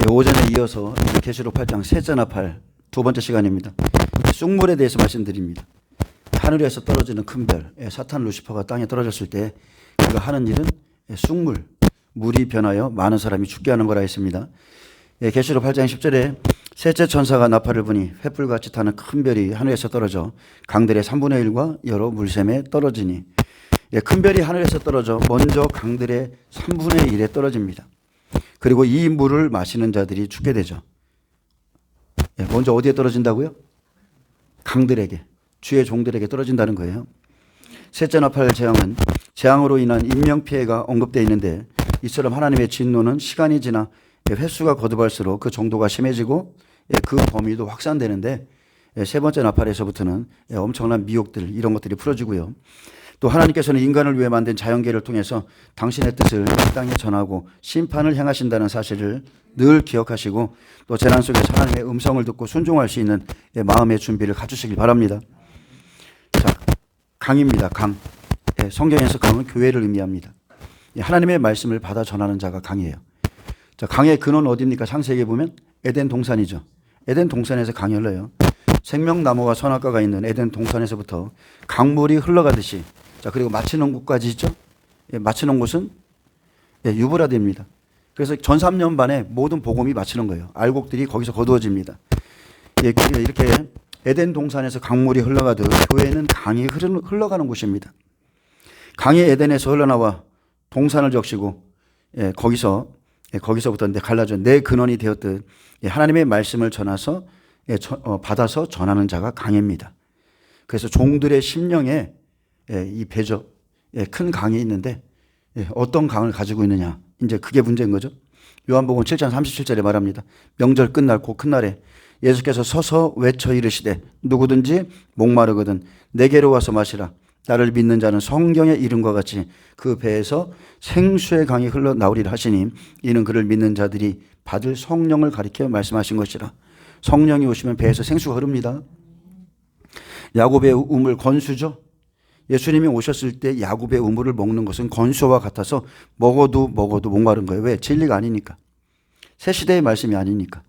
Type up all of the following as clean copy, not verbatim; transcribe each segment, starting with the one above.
오전에 이어서 계시록 8장 셋째 나팔 두 번째 시간입니다. 쑥물에 대해서 말씀드립니다. 하늘에서 떨어지는 큰 별, 사탄 루시퍼가 땅에 떨어졌을 때 그가 하는 일은 쑥물, 물이 변하여 많은 사람이 죽게 하는 거라 했습니다. 계시록 8장 10절에 셋째 천사가 나팔을 부니 횃불같이 타는 큰 별이 하늘에서 떨어져 강들의 3분의 1과 여러 물샘에 떨어지니, 큰 별이 하늘에서 떨어져 먼저 강들의 3분의 1에 떨어집니다. 그리고 이 물을 마시는 자들이 죽게 되죠. 먼저 어디에 떨어진다고요? 강들에게, 주의 종들에게 떨어진다는 거예요. 셋째 나팔 재앙은 재앙으로 인한 인명피해가 언급되어 있는데, 이처럼 하나님의 진노는 시간이 지나 횟수가 거듭할수록 그 정도가 심해지고 그 범위도 확산되는데, 세 번째 나팔에서부터는 엄청난 미혹들, 이런 것들이 풀어지고요. 또 하나님께서는 인간을 위해 만든 자연계를 통해서 당신의 뜻을 이 땅에 전하고 심판을 행하신다는 사실을 늘 기억하시고, 또 재난 속에서 하나님의 음성을 듣고 순종할 수 있는 마음의 준비를 갖추시길 바랍니다. 자, 강입니다. 강. 성경에서 강은 교회를 의미합니다. 하나님의 말씀을 받아 전하는 자가 강이에요. 자, 강의 근원 어디입니까? 창세기에 보면 에덴 동산이죠. 에덴 동산에서 강이 흘러요. 생명나무와 선악과가 있는 에덴 동산에서부터 강물이 흘러가듯이, 자, 그리고 마치는 곳까지 있죠. 마치는 곳은 유브라데입니다. 그래서 전 3년 반에 모든 복음이 마치는 거예요. 알곡들이 거기서 거두어집니다. 이렇게 에덴 동산에서 강물이 흘러가듯 교회는 강이 흘러가는 곳입니다. 강이 에덴에서 흘러나와 동산을 적시고 거기서부터 갈라져 내 근원이 되었듯 하나님의 말씀을 받아서 전하는 자가 강입니다. 그래서 종들의 심령에 이 배적, 큰 강이 있는데 어떤 강을 가지고 있느냐, 이제 그게 문제인 거죠. 요한복음 7장 37절에 말합니다. 명절 끝날 곧 큰 날에 예수께서 서서 외쳐 이르시되 누구든지 목마르거든 내게로 와서 마시라. 나를 믿는 자는 성경의 이름과 같이 그 배에서 생수의 강이 흘러나오리라 하시니, 이는 그를 믿는 자들이 받을 성령을 가리켜 말씀하신 것이라. 성령이 오시면 배에서 생수가 흐릅니다. 야곱의 우물 건수죠. 예수님이 오셨을 때 야곱의 우물을 먹는 것은 건수와 같아서 먹어도 목마른 거예요. 왜? 진리가 아니니까. 새 시대의 말씀이 아니니까.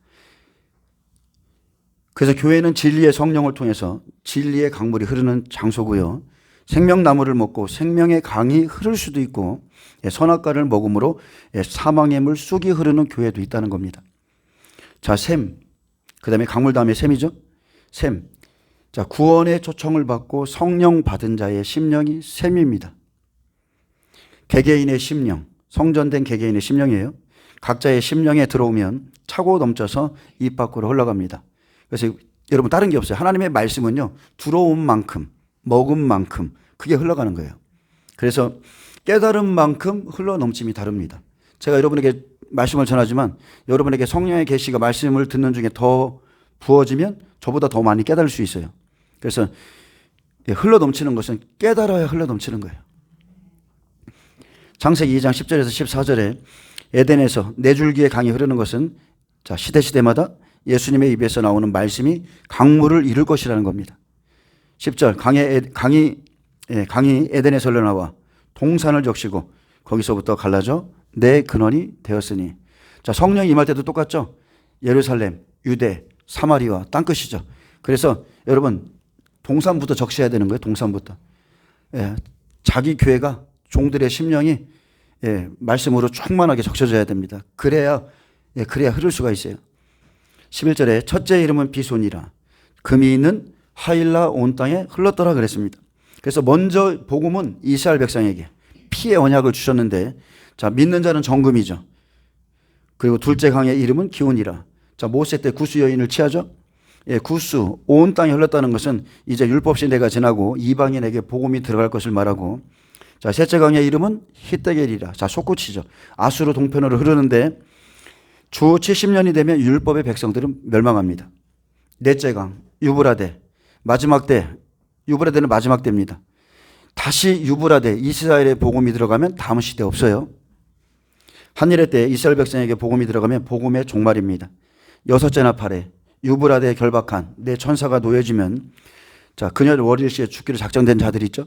그래서 교회는 진리의 성령을 통해서 진리의 강물이 흐르는 장소고요. 생명나무를 먹고 생명의 강이 흐를 수도 있고, 선악과를 먹음으로 사망의 물 쑥이 흐르는 교회도 있다는 겁니다. 자, 샘. 그 다음에 강물 다음에 샘이죠. 샘. 자, 구원의 초청을 받고 성령 받은 자의 심령이 샘입니다. 개개인의 심령, 성전된 개개인의 심령이에요. 각자의 심령에 들어오면 차고 넘쳐서 입 밖으로 흘러갑니다. 그래서 여러분, 다른 게 없어요. 하나님의 말씀은요, 들어온 만큼, 먹은 만큼 그게 흘러가는 거예요. 그래서 깨달은 만큼 흘러넘침이 다릅니다. 제가 여러분에게 말씀을 전하지만 여러분에게 성령의 계시가 말씀을 듣는 중에 더 부어지면 저보다 더 많이 깨달을 수 있어요. 그래서 흘러넘치는 것은 깨달아야 흘러넘치는 거예요. 창세기 2장 10절에서 14절에 에덴에서 네 줄기의 강이 흐르는 것은, 자, 시대마다 예수님의 입에서 나오는 말씀이 강물을 이룰 것이라는 겁니다. 10절, 강이 에덴에서 흘러나와 동산을 적시고 거기서부터 갈라져 내 근원이 되었으니. 자, 성령이 임할 때도 똑같죠. 예루살렘, 유대, 사마리아 땅끝이죠. 그래서 여러분, 동산부터 적셔야 되는 거예요. 동산부터. 자기 교회가, 종들의 심령이 말씀으로 충만하게 적셔져야 됩니다. 그래야 흐를 수가 있어요. 11절에 첫째 이름은 비손이라 금이 있는 하일라 온 땅에 흘렀더라 그랬습니다. 그래서 먼저 복음은 이스라엘 백성에게 피의 언약을 주셨는데, 자, 믿는 자는 정금이죠. 그리고 둘째 강의 이름은 기온이라. 자, 모세 때 구스 여인을 취하죠. 구스 온 땅에 흘렀다는 것은 이제 율법 시대가 지나고 이방인에게 복음이 들어갈 것을 말하고, 자, 셋째 강의 이름은 히데겔이라. 자, 솟구치죠. 아수르 동편으로 흐르는데 주 70년이 되면 율법의 백성들은 멸망합니다. 넷째 강 유브라데, 마지막 때, 유브라데는 마지막 때입니다. 다시 유브라데, 이스라엘의 복음이 들어가면 다음 시대 없어요. 한일의 때 이스라엘 백성에게 복음이 들어가면 복음의 종말입니다. 여섯째 나팔에 유브라데에 결박한 내 천사가 놓여지면, 자, 그녀를 월일시에 죽기로 작정된 자들이 있죠.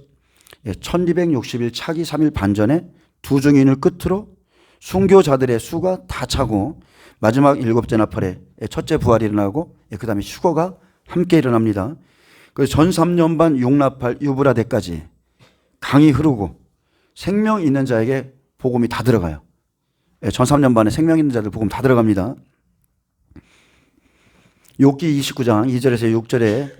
1260일 차기 3일 반전에 두 증인을 끝으로 순교자들의 수가 다 차고 마지막 일곱째 나팔에 첫째 부활이 일어나고 그 다음에 휴거가 함께 일어납니다. 그래서 전 3년 반 육나팔 유브라데까지 강이 흐르고 생명 있는 자에게 복음이 다 들어가요. 전 3년 반에 생명 있는 자들 복음 다 들어갑니다. 욥기 29장 2절에서 6절에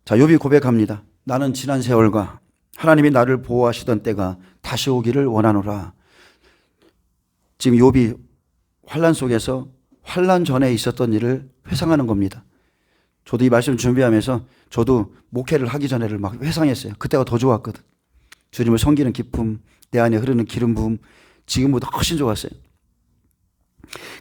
자, 욥이 고백합니다. 나는 지난 세월과 하나님이 나를 보호하시던 때가 다시 오기를 원하노라. 지금 욥이 환난 속에서 환난 전에 있었던 일을 회상하는 겁니다. 저도 이 말씀 준비하면서 저도 목회를 하기 전에를 막 회상했어요. 그때가 더 좋았거든. 주님을 섬기는 기쁨, 내 안에 흐르는 기름 부음, 지금보다 훨씬 좋았어요.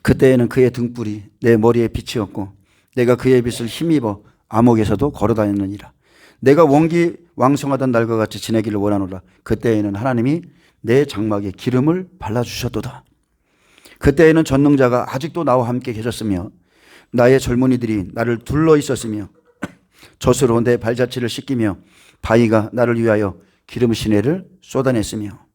그때에는 그의 등불이 내 머리에 빛이었고 내가 그의 빛을 힘입어 암흑에서도 걸어다녔느니라. 내가 원기 왕성하던 날과 같이 지내기를 원하노라. 그때에는 하나님이 내 장막에 기름을 발라주셨도다. 그때에는 전능자가 아직도 나와 함께 계셨으며 나의 젊은이들이 나를 둘러 있었으며 젖으로 내 발자취를 씻기며 바위가 나를 위하여 기름 시내를 쏟아냈으며.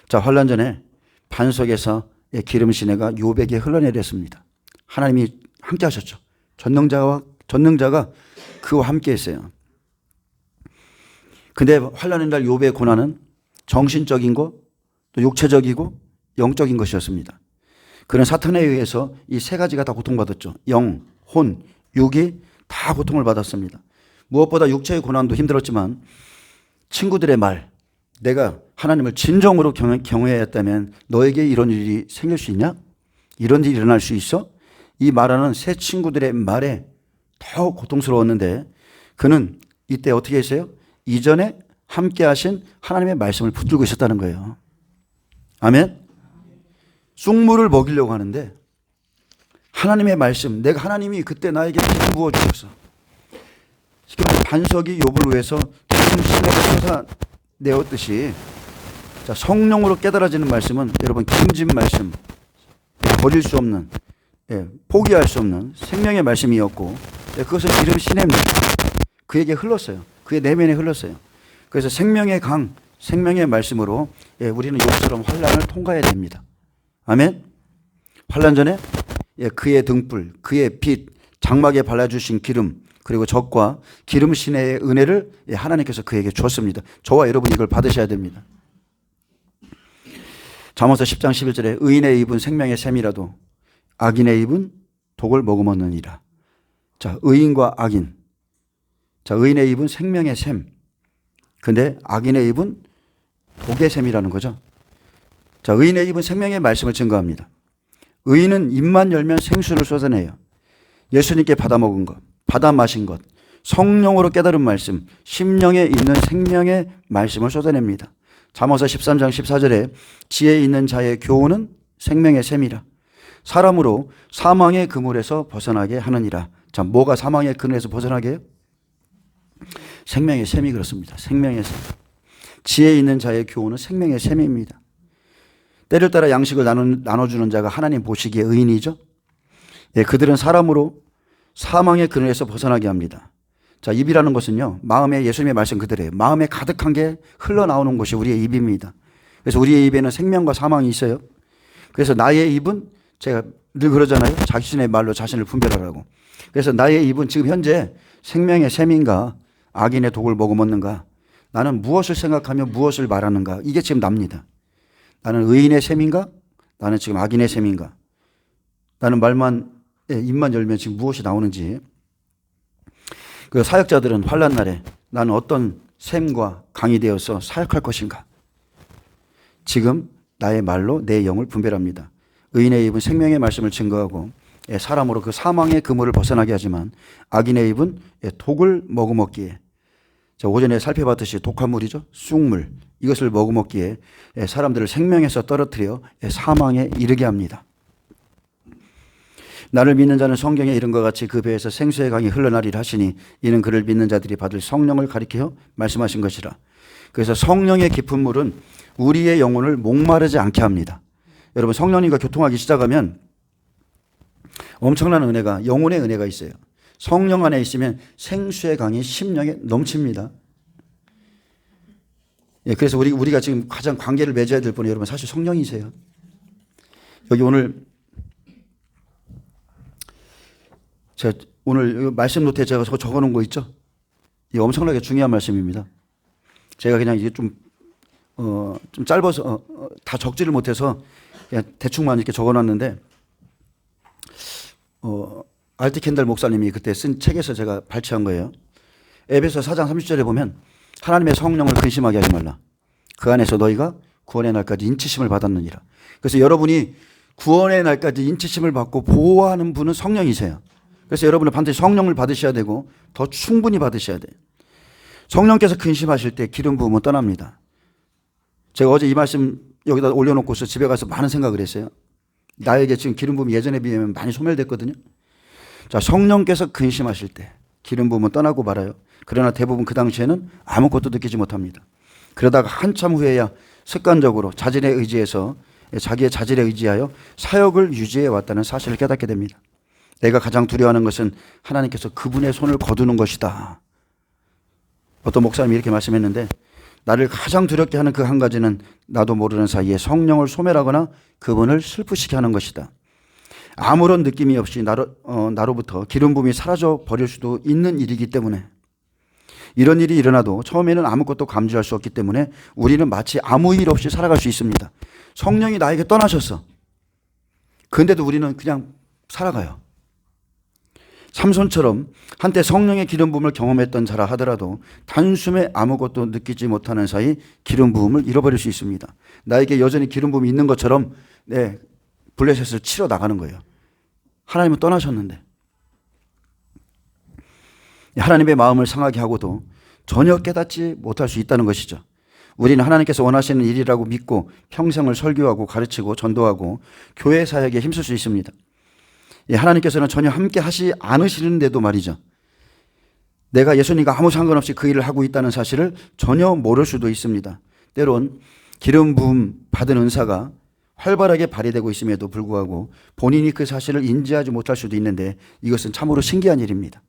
자, 환난 전에 반석에서 기름 시내가 욥에게 흘러내렸습니다. 하나님이 함께 하셨죠. 전능자가 그와 함께 했어요. 근데 환난의 날 욥의 고난은 정신적인 것, 또 육체적이고 영적인 것이었습니다. 그는 사탄에 의해서 이 세 가지가 다 고통받았죠. 영, 혼, 육이 다 고통을 받았습니다. 무엇보다 육체의 고난도 힘들었지만 친구들의 말, 내가 하나님을 진정으로 경외해야 했다면 너에게 이런 일이 생길 수 있냐? 이런 일이 일어날 수 있어? 이 말하는 새 친구들의 말에 더 고통스러웠는데 그는 이때 어떻게 했어요? 이전에 함께 하신 하나님의 말씀을 붙들고 있었다는 거예요. 아멘? 쑥물을 먹이려고 하는데 하나님의 말씀, 내가 하나님이 그때 나에게 기름 부어주셨어. 반석이 욥을 위해서 기름 시내가 쏟아내었듯이 자, 성령으로 깨달아지는 말씀은 여러분 기름진 말씀, 버릴 수 없는, 포기할 수 없는 생명의 말씀이었고 그것은 기름 시내입니다. 그에게 흘렀어요. 그의 내면에 흘렀어요. 그래서 생명의 강, 생명의 말씀으로 우리는 욥처럼 환난을 통과해야 됩니다. 아멘. 환난 전에 그의 등불, 그의 빛, 장막에 발라주신 기름, 그리고 젖과 기름 시내의 은혜를 하나님께서 그에게 주었습니다. 저와 여러분이 이걸 받으셔야 됩니다. 잠언서 10장 11절에 의인의 입은 생명의 샘이라도 악인의 입은 독을 머금었느니라. 자, 의인과 악인. 자, 의인의 입은 생명의 샘. 근데 악인의 입은 독의 샘이라는 거죠. 자, 의인의 입은 생명의 말씀을 증거합니다. 의인은 입만 열면 생수를 쏟아내요. 예수님께 받아 먹은 것, 받아 마신 것, 성령으로 깨달은 말씀, 심령에 있는 생명의 말씀을 쏟아냅니다. 잠언서 13장 14절에 지혜 있는 자의 교훈은 생명의 샘이라. 사람으로 사망의 그물에서 벗어나게 하느니라. 자, 뭐가 사망의 그물에서 벗어나게 해요? 생명의 샘이 그렇습니다. 생명의 샘. 지혜 있는 자의 교훈은 생명의 샘입니다. 때를 따라 양식을 나눠주는 자가 하나님 보시기에 의인이죠. 그들은 사람으로 사망의 그늘에서 벗어나게 합니다. 자, 입이라는 것은요, 마음에 예수님의 말씀 그대로예요. 마음에 가득한 게 흘러나오는 것이 우리의 입입니다. 그래서 우리의 입에는 생명과 사망이 있어요. 그래서 나의 입은 제가 늘 그러잖아요. 자신의 말로 자신을 분별하라고. 그래서 나의 입은 지금 현재 생명의 샘인가 악인의 독을 머금었는가, 나는 무엇을 생각하며 무엇을 말하는가, 이게 지금 납니다. 나는 의인의 샘인가, 나는 지금 악인의 샘인가, 나는 입만 열면 지금 무엇이 나오는지. 그 사역자들은 환난 날에 나는 어떤 샘과 강이 되어서 사역할 것인가, 지금 나의 말로 내 영을 분별합니다. 의인의 입은 생명의 말씀을 증거하고 사람으로 그 사망의 그물을 벗어나게 하지만 악인의 입은 독을 머금었기에, 오전에 살펴봤듯이 독한 물이죠. 쑥물, 이것을 머금었기에 사람들을 생명에서 떨어뜨려 사망에 이르게 합니다. 나를 믿는 자는 성경에 이른 것 같이 그 배에서 생수의 강이 흘러나리라 하시니 이는 그를 믿는 자들이 받을 성령을 가리켜 말씀하신 것이라. 그래서 성령의 깊은 물은 우리의 영혼을 목마르지 않게 합니다. 여러분, 성령님과 교통하기 시작하면 엄청난 은혜가, 영혼의 은혜가 있어요. 성령 안에 있으면 생수의 강이 심령에 넘칩니다. 그래서 우리가 지금 가장 관계를 맺어야 될 분이 여러분 사실 성령이세요. 여기 오늘 제가 오늘 말씀 노트에 제가 적어 놓은 거 있죠? 이 엄청나게 중요한 말씀입니다. 제가 그냥 이게 좀 짧아서 다 적지를 못해서 그냥 대충만 이렇게 적어 놨는데 알티 켄달 목사님이 그때 쓴 책에서 제가 발췌한 거예요. 에베소 4장 30절에 보면 하나님의 성령을 근심하게 하지 말라. 그 안에서 너희가 구원의 날까지 인치심을 받았느니라. 그래서 여러분이 구원의 날까지 인치심을 받고 보호하는 분은 성령이세요. 그래서 여러분은 반드시 성령을 받으셔야 되고 더 충분히 받으셔야 돼요. 성령께서 근심하실 때 기름 부음은 떠납니다. 제가 어제 이 말씀 여기다 올려놓고서 집에 가서 많은 생각을 했어요. 나에게 지금 기름 부음이 예전에 비하면 많이 소멸됐거든요. 자, 성령께서 근심하실 때 기름 부음은 떠나고 말아요. 그러나 대부분 그 당시에는 아무것도 느끼지 못합니다. 그러다가 한참 후에야 습관적으로 자질에 의지해서 자기의 자질에 의지하여 사역을 유지해 왔다는 사실을 깨닫게 됩니다. 내가 가장 두려워하는 것은 하나님께서 그분의 손을 거두는 것이다. 어떤 목사님이 이렇게 말씀했는데 나를 가장 두렵게 하는 그 한 가지는 나도 모르는 사이에 성령을 소멸하거나 그분을 슬프시게 하는 것이다. 아무런 느낌이 없이 나로부터 기름 부음이 사라져 버릴 수도 있는 일이기 때문에 이런 일이 일어나도 처음에는 아무것도 감지할 수 없기 때문에 우리는 마치 아무 일 없이 살아갈 수 있습니다. 성령이 나에게 떠나셨어. 그런데도 우리는 그냥 살아가요. 삼손처럼 한때 성령의 기름 부음을 경험했던 자라 하더라도 단숨에 아무것도 느끼지 못하는 사이 기름 부음을 잃어버릴 수 있습니다. 나에게 여전히 기름 부음이 있는 것처럼 블레셋을 치러 나가는 거예요. 하나님은 떠나셨는데 하나님의 마음을 상하게 하고도 전혀 깨닫지 못할 수 있다는 것이죠. 우리는 하나님께서 원하시는 일이라고 믿고 평생을 설교하고 가르치고 전도하고 교회 사역에 힘쓸 수 있습니다. 하나님께서는 전혀 함께 하시 않으시는데도 말이죠. 내가 예수님과 아무 상관없이 그 일을 하고 있다는 사실을 전혀 모를 수도 있습니다. 때론 기름 부음 받은 은사가 활발하게 발휘되고 있음에도 불구하고 본인이 그 사실을 인지하지 못할 수도 있는데 이것은 참으로 신기한 일입니다.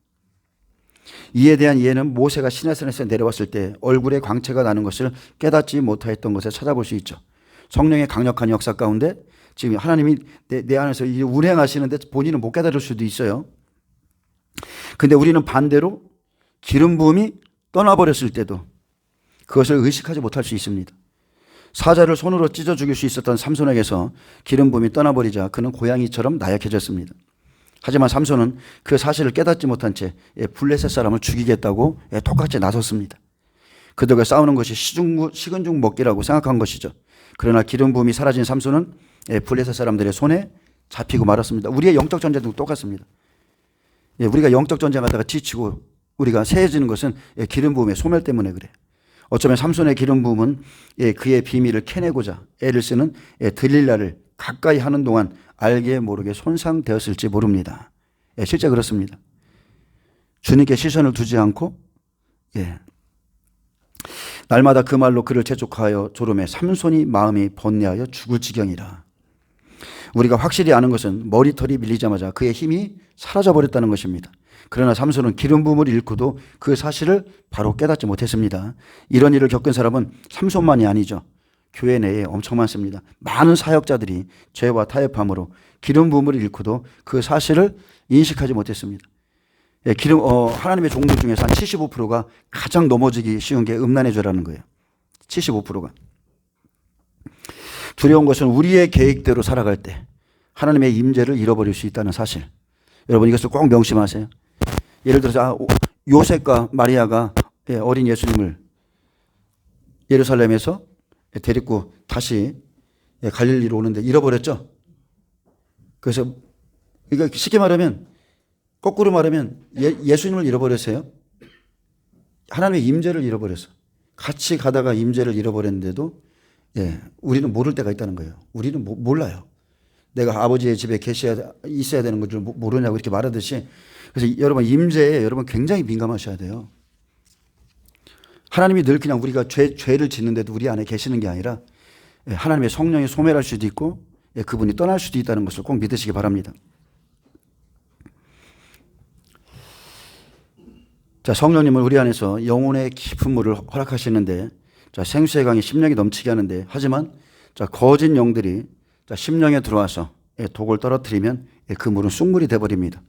이에 대한 이해는 모세가 시내산에서 내려왔을 때 얼굴에 광채가 나는 것을 깨닫지 못하였던 것에 찾아볼 수 있죠. 성령의 강력한 역사 가운데 지금 하나님이 내 안에서 운행하시는데 본인은 못 깨달을 수도 있어요. 근데 우리는 반대로 기름 부음이 떠나버렸을 때도 그것을 의식하지 못할 수 있습니다. 사자를 손으로 찢어 죽일 수 있었던 삼손에게서 기름 부음이 떠나버리자 그는 고양이처럼 나약해졌습니다. 하지만 삼손은 그 사실을 깨닫지 못한 채 블레셋 사람을 죽이겠다고 똑같이 나섰습니다. 그들과 싸우는 것이 식은 죽 먹기라고 생각한 것이죠. 그러나 기름 부음이 사라진 삼손은 블레셋 사람들의 손에 잡히고 말았습니다. 우리의 영적 전쟁도 똑같습니다. 우리가 영적 전쟁하다가 지치고 우리가 세해지는 것은 기름 부음의 소멸 때문에 그래요. 어쩌면 삼손의 기름 부음은 그의 비밀을 캐내고자 애를 쓰는 들릴라를 가까이 하는 동안 알게 모르게 손상되었을지 모릅니다. 실제 그렇습니다. 주님께 시선을 두지 않고 날마다 그 말로 그를 재촉하여 조름에 삼손이 마음이 번뇌하여 죽을 지경이라. 우리가 확실히 아는 것은 머리털이 밀리자마자 그의 힘이 사라져버렸다는 것입니다. 그러나 삼손은 기름 부음을 잃고도 그 사실을 바로 깨닫지 못했습니다. 이런 일을 겪은 사람은 삼손만이 아니죠. 교회 내에 엄청 많습니다. 많은 사역자들이 죄와 타협함으로 기름 부음을 잃고도 그 사실을 인식하지 못했습니다. 하나님의 종들 중에서 한 75%가 가장 넘어지기 쉬운 게 음란의 죄라는 거예요. 75%가. 두려운 것은 우리의 계획대로 살아갈 때 하나님의 임재를 잃어버릴 수 있다는 사실. 여러분 이것을 꼭 명심하세요. 예를 들어서 요셉과 마리아가 어린 예수님을 예루살렘에서 데리고 다시 갈릴리로 오는데 잃어버렸죠. 그래서 이거 쉽게 말하면 거꾸로 말하면 예수님을 잃어버렸어요. 하나님의 임재를 잃어버렸어. 같이 가다가 임재를 잃어버렸는데도 우리는 모를 때가 있다는 거예요. 우리는 몰라요. 내가 아버지의 집에 있어야 되는 걸 모르냐고 이렇게 말하듯이. 그래서 여러분 임재에 여러분 굉장히 민감하셔야 돼요. 하나님이 늘 그냥 우리가 죄를 짓는데도 우리 안에 계시는 게 아니라 하나님의 성령이 소멸할 수도 있고 그분이 떠날 수도 있다는 것을 꼭 믿으시기 바랍니다. 자, 성령님은 우리 안에서 영혼의 깊은 물을 허락하시는데 생수의 강이 심령이 넘치게 하는데 하지만 거짓 영들이 심령에 들어와서 독을 떨어뜨리면 그 물은 쑥물이 되어버립니다.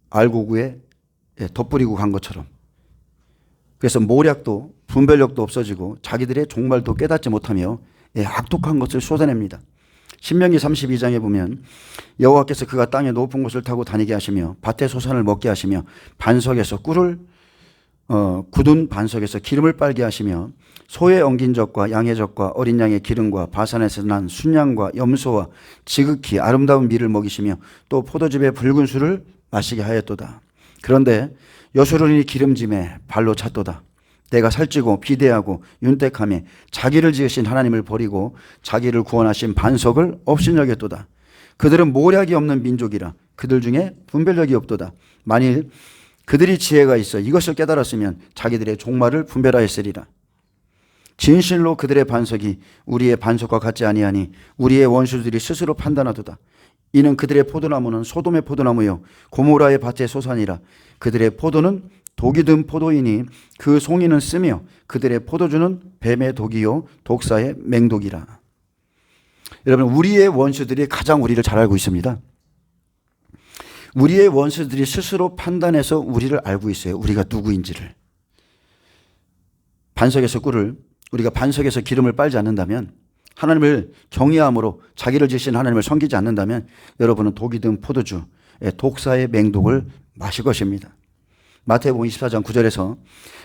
알고구에 덧뿌리고 간 것처럼. 그래서 모략도 분별력도 없어지고 자기들의 종말도 깨닫지 못하며 악독한 것을 쏟아냅니다. 신명기 32장에 보면 여호와께서 그가 땅의 높은 곳을 타고 다니게 하시며 밭의 소산을 먹게 하시며 반석에서 꿀을 굳은 반석에서 기름을 빨게 하시며 소의 엉긴 젖과 양의 젖과 어린 양의 기름과 바산에서 난 순양과 염소와 지극히 아름다운 밀을 먹이시며 또 포도즙의 붉은 술을 마시게 하였도다. 그런데 여수론이 기름짐에 발로 찼도다. 내가 살찌고 비대하고 윤택함에 자기를 지으신 하나님을 버리고 자기를 구원하신 반석을 업신여겼도다. 그들은 모략이 없는 민족이라 그들 중에 분별력이 없도다. 만일 그들이 지혜가 있어 이것을 깨달았으면 자기들의 종말을 분별하였으리라. 진실로 그들의 반석이 우리의 반석과 같지 아니하니 우리의 원수들이 스스로 판단하도다. 이는 그들의 포도나무는 소돔의 포도나무요 고모라의 밭의 소산이라. 그들의 포도는 독이 든 포도이니 그 송이는 쓰며 그들의 포도주는 뱀의 독이요 독사의 맹독이라. 여러분, 우리의 원수들이 가장 우리를 잘 알고 있습니다. 우리의 원수들이 스스로 판단해서 우리를 알고 있어요. 우리가 누구인지를. 반석에서 꿀을, 우리가 반석에서 기름을 빨지 않는다면, 하나님을 경외함으로 자기를 지으신 하나님을 섬기지 않는다면 여러분은 독이 든 포도주, 독사의 맹독을 마실 것입니다. 마태복음 24장 9절에서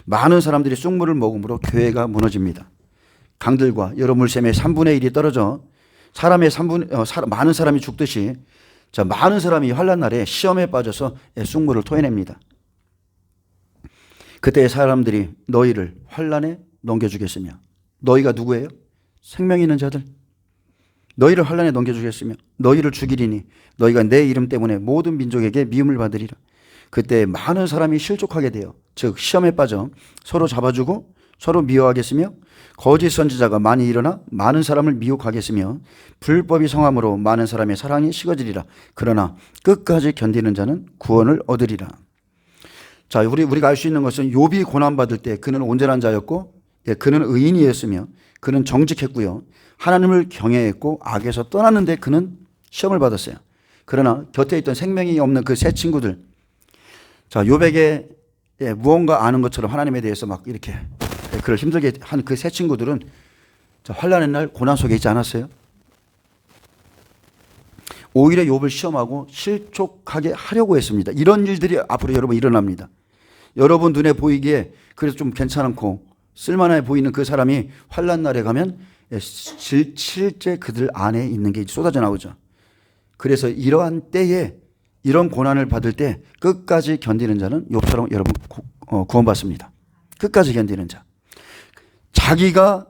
많은 사람들이 쑥물을 먹음으로 교회가 무너집니다. 강들과 여러 물샘의 3분의 1이 떨어져 많은 사람이 죽듯이 많은 사람이 환난 날에 시험에 빠져서 쑥물을 토해냅니다. 그때 사람들이 너희를 환난에 넘겨주겠으며, 너희가 누구예요? 생명 있는 자들. 너희를 환난에 넘겨주겠으며 너희를 죽이리니 너희가 내 이름 때문에 모든 민족에게 미움을 받으리라. 그때 많은 사람이 실족하게 되어 즉 시험에 빠져 서로 잡아주고 서로 미워하겠으며 거짓 선지자가 많이 일어나 많은 사람을 미혹하겠으며 불법이 성함으로 많은 사람의 사랑이 식어지리라. 그러나 끝까지 견디는 자는 구원을 얻으리라. 자, 우리가 알 수 있는 것은 욥이 고난받을 때 그는 온전한 자였고 그는 의인이었으며 그는 정직했고요. 하나님을 경외했고 악에서 떠났는데 그는 시험을 받았어요. 그러나 곁에 있던 생명이 없는 그 세 친구들, 자, 욥에게 무언가 아는 것처럼 하나님에 대해서 막 이렇게 그를 힘들게 한 그 세 친구들은 환난의 날 고난 속에 있지 않았어요? 오히려 욥을 시험하고 실족하게 하려고 했습니다. 이런 일들이 앞으로 여러분 일어납니다. 여러분 눈에 보이기에 그래서 좀 괜찮고 쓸만해 보이는 그 사람이 환난 날에 가면 실제 그들 안에 있는 게 쏟아져 나오죠. 그래서 이러한 때에 이런 고난을 받을 때 끝까지 견디는 자는 욥처럼 여러분 구원받습니다. 끝까지 견디는 자. 자기가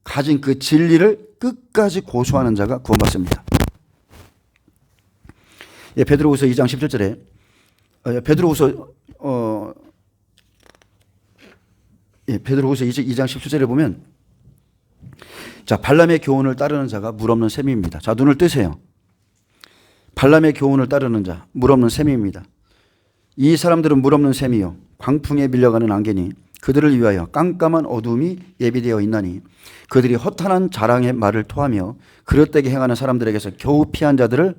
가진 그 진리를 끝까지 고수하는 자가 구원받습니다. 베드로후서 2장 17절에 베드로후서 2장 17절에 보면 자, 발람의 교훈을 따르는 자가 물 없는 샘입니다. 자, 눈을 뜨세요. 발람의 교훈을 따르는 자, 물 없는 샘입니다. 이 사람들은 물 없는 샘이요 광풍에 밀려가는 안개니 그들을 위하여 깜깜한 어둠이 예비되어 있나니 그들이 허탄한 자랑의 말을 토하며 그릇되게 행하는 사람들에게서 겨우 피한 자들을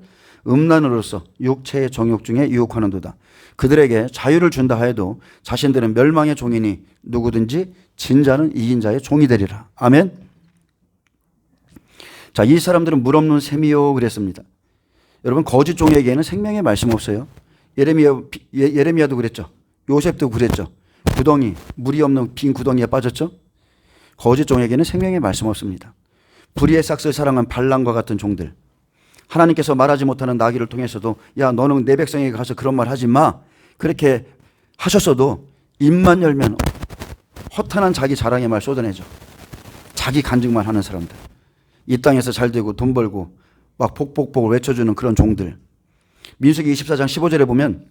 음란으로서 육체의 정욕 중에 유혹하는도다. 그들에게 자유를 준다 하여도 자신들은 멸망의 종이니 누구든지 진 자는 이긴 자의 종이 되리라. 아멘. 자, 이 사람들은 물 없는 샘이요 그랬습니다. 여러분, 거짓 종에게는 생명의 말씀 없어요. 예레미야도 그랬죠. 요셉도 그랬죠. 구덩이, 물이 없는 빈 구덩이에 빠졌죠. 거짓 종에게는 생명의 말씀 없습니다. 불의의 싹을 사랑한 발람과 같은 종들, 하나님께서 말하지 못하는 나귀를 통해서도 야, 너는 내 백성에게 가서 그런 말 하지 마, 그렇게 하셨어도 입만 열면 허탄한 자기 자랑의 말 쏟아내죠. 자기 간증만 하는 사람들, 이 땅에서 잘 되고 돈 벌고 막 복복복을 외쳐주는 그런 종들. 민수기 24장 15절에 보면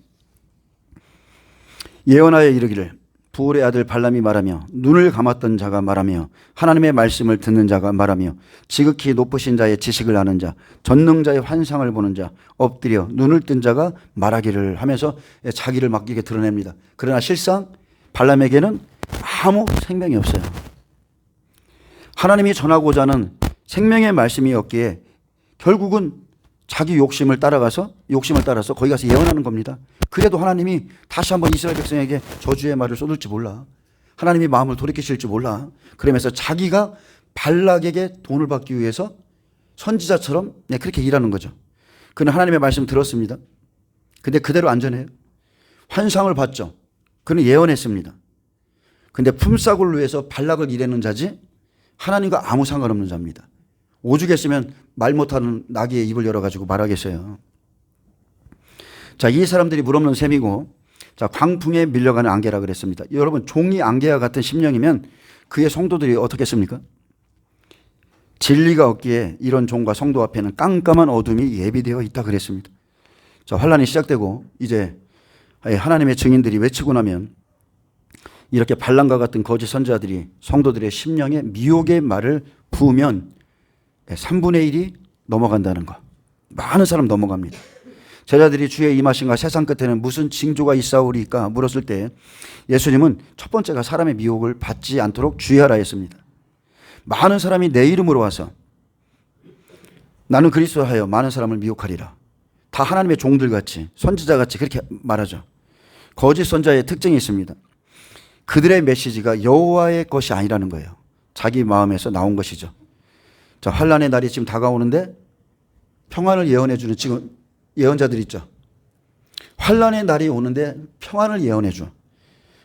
예언하여 이르기를 부올의 아들 발람이 말하며 눈을 감았던 자가 말하며 하나님의 말씀을 듣는 자가 말하며 지극히 높으신 자의 지식을 아는 자 전능자의 환상을 보는 자 엎드려 눈을 뜬 자가 말하기를 하면서 자기를 막 이렇게 드러냅니다. 그러나 실상 발람에게는 아무 생명이 없어요. 하나님이 전하고자 하는 생명의 말씀이 없기에 결국은 자기 욕심을 따라서 거기 가서 예언하는 겁니다. 그래도 하나님이 다시 한번 이스라엘 백성에게 저주의 말을 쏟을지 몰라. 하나님이 마음을 돌이키실지 몰라. 그러면서 자기가 발락에게 돈을 받기 위해서 선지자처럼 그렇게 일하는 거죠. 그는 하나님의 말씀 들었습니다. 근데 그대로 안 전해요. 환상을 봤죠. 그는 예언했습니다. 근데 품삯을 위해서 발락을 이래는 자지 하나님과 아무 상관없는 자입니다. 오죽했으면 말 못하는 나귀의 입을 열어가지고 말하겠어요. 자, 이 사람들이 물 없는 셈이고, 자, 광풍에 밀려가는 안개라 그랬습니다. 여러분, 종이 안개와 같은 심령이면 그의 성도들이 어떻겠습니까? 진리가 없기에 이런 종과 성도 앞에는 깜깜한 어둠이 예비되어 있다 그랬습니다. 자, 환란이 시작되고 이제 하나님의 증인들이 외치고 나면 이렇게 반란과 같은 거짓 선지자들이 성도들의 심령에 미혹의 말을 부으면 3분의 1이 넘어간다는 거. 많은 사람 넘어갑니다. 제자들이 주의 임하신가 세상 끝에는 무슨 징조가 있사오리까 물었을 때 예수님은 첫 번째가 사람의 미혹을 받지 않도록 주의하라 했습니다. 많은 사람이 내 이름으로 와서 나는 그리스도하여 많은 사람을 미혹하리라. 다 하나님의 종들같이 선지자같이 그렇게 말하죠. 거짓 선지자의 특징이 있습니다. 그들의 메시지가 여호와의 것이 아니라는 거예요. 자기 마음에서 나온 것이죠. 자, 환란의 날이 지금 다가오는데 평안을 예언해 주는 지금 예언자들 있죠. 환란의 날이 오는데 평안을 예언해 줘.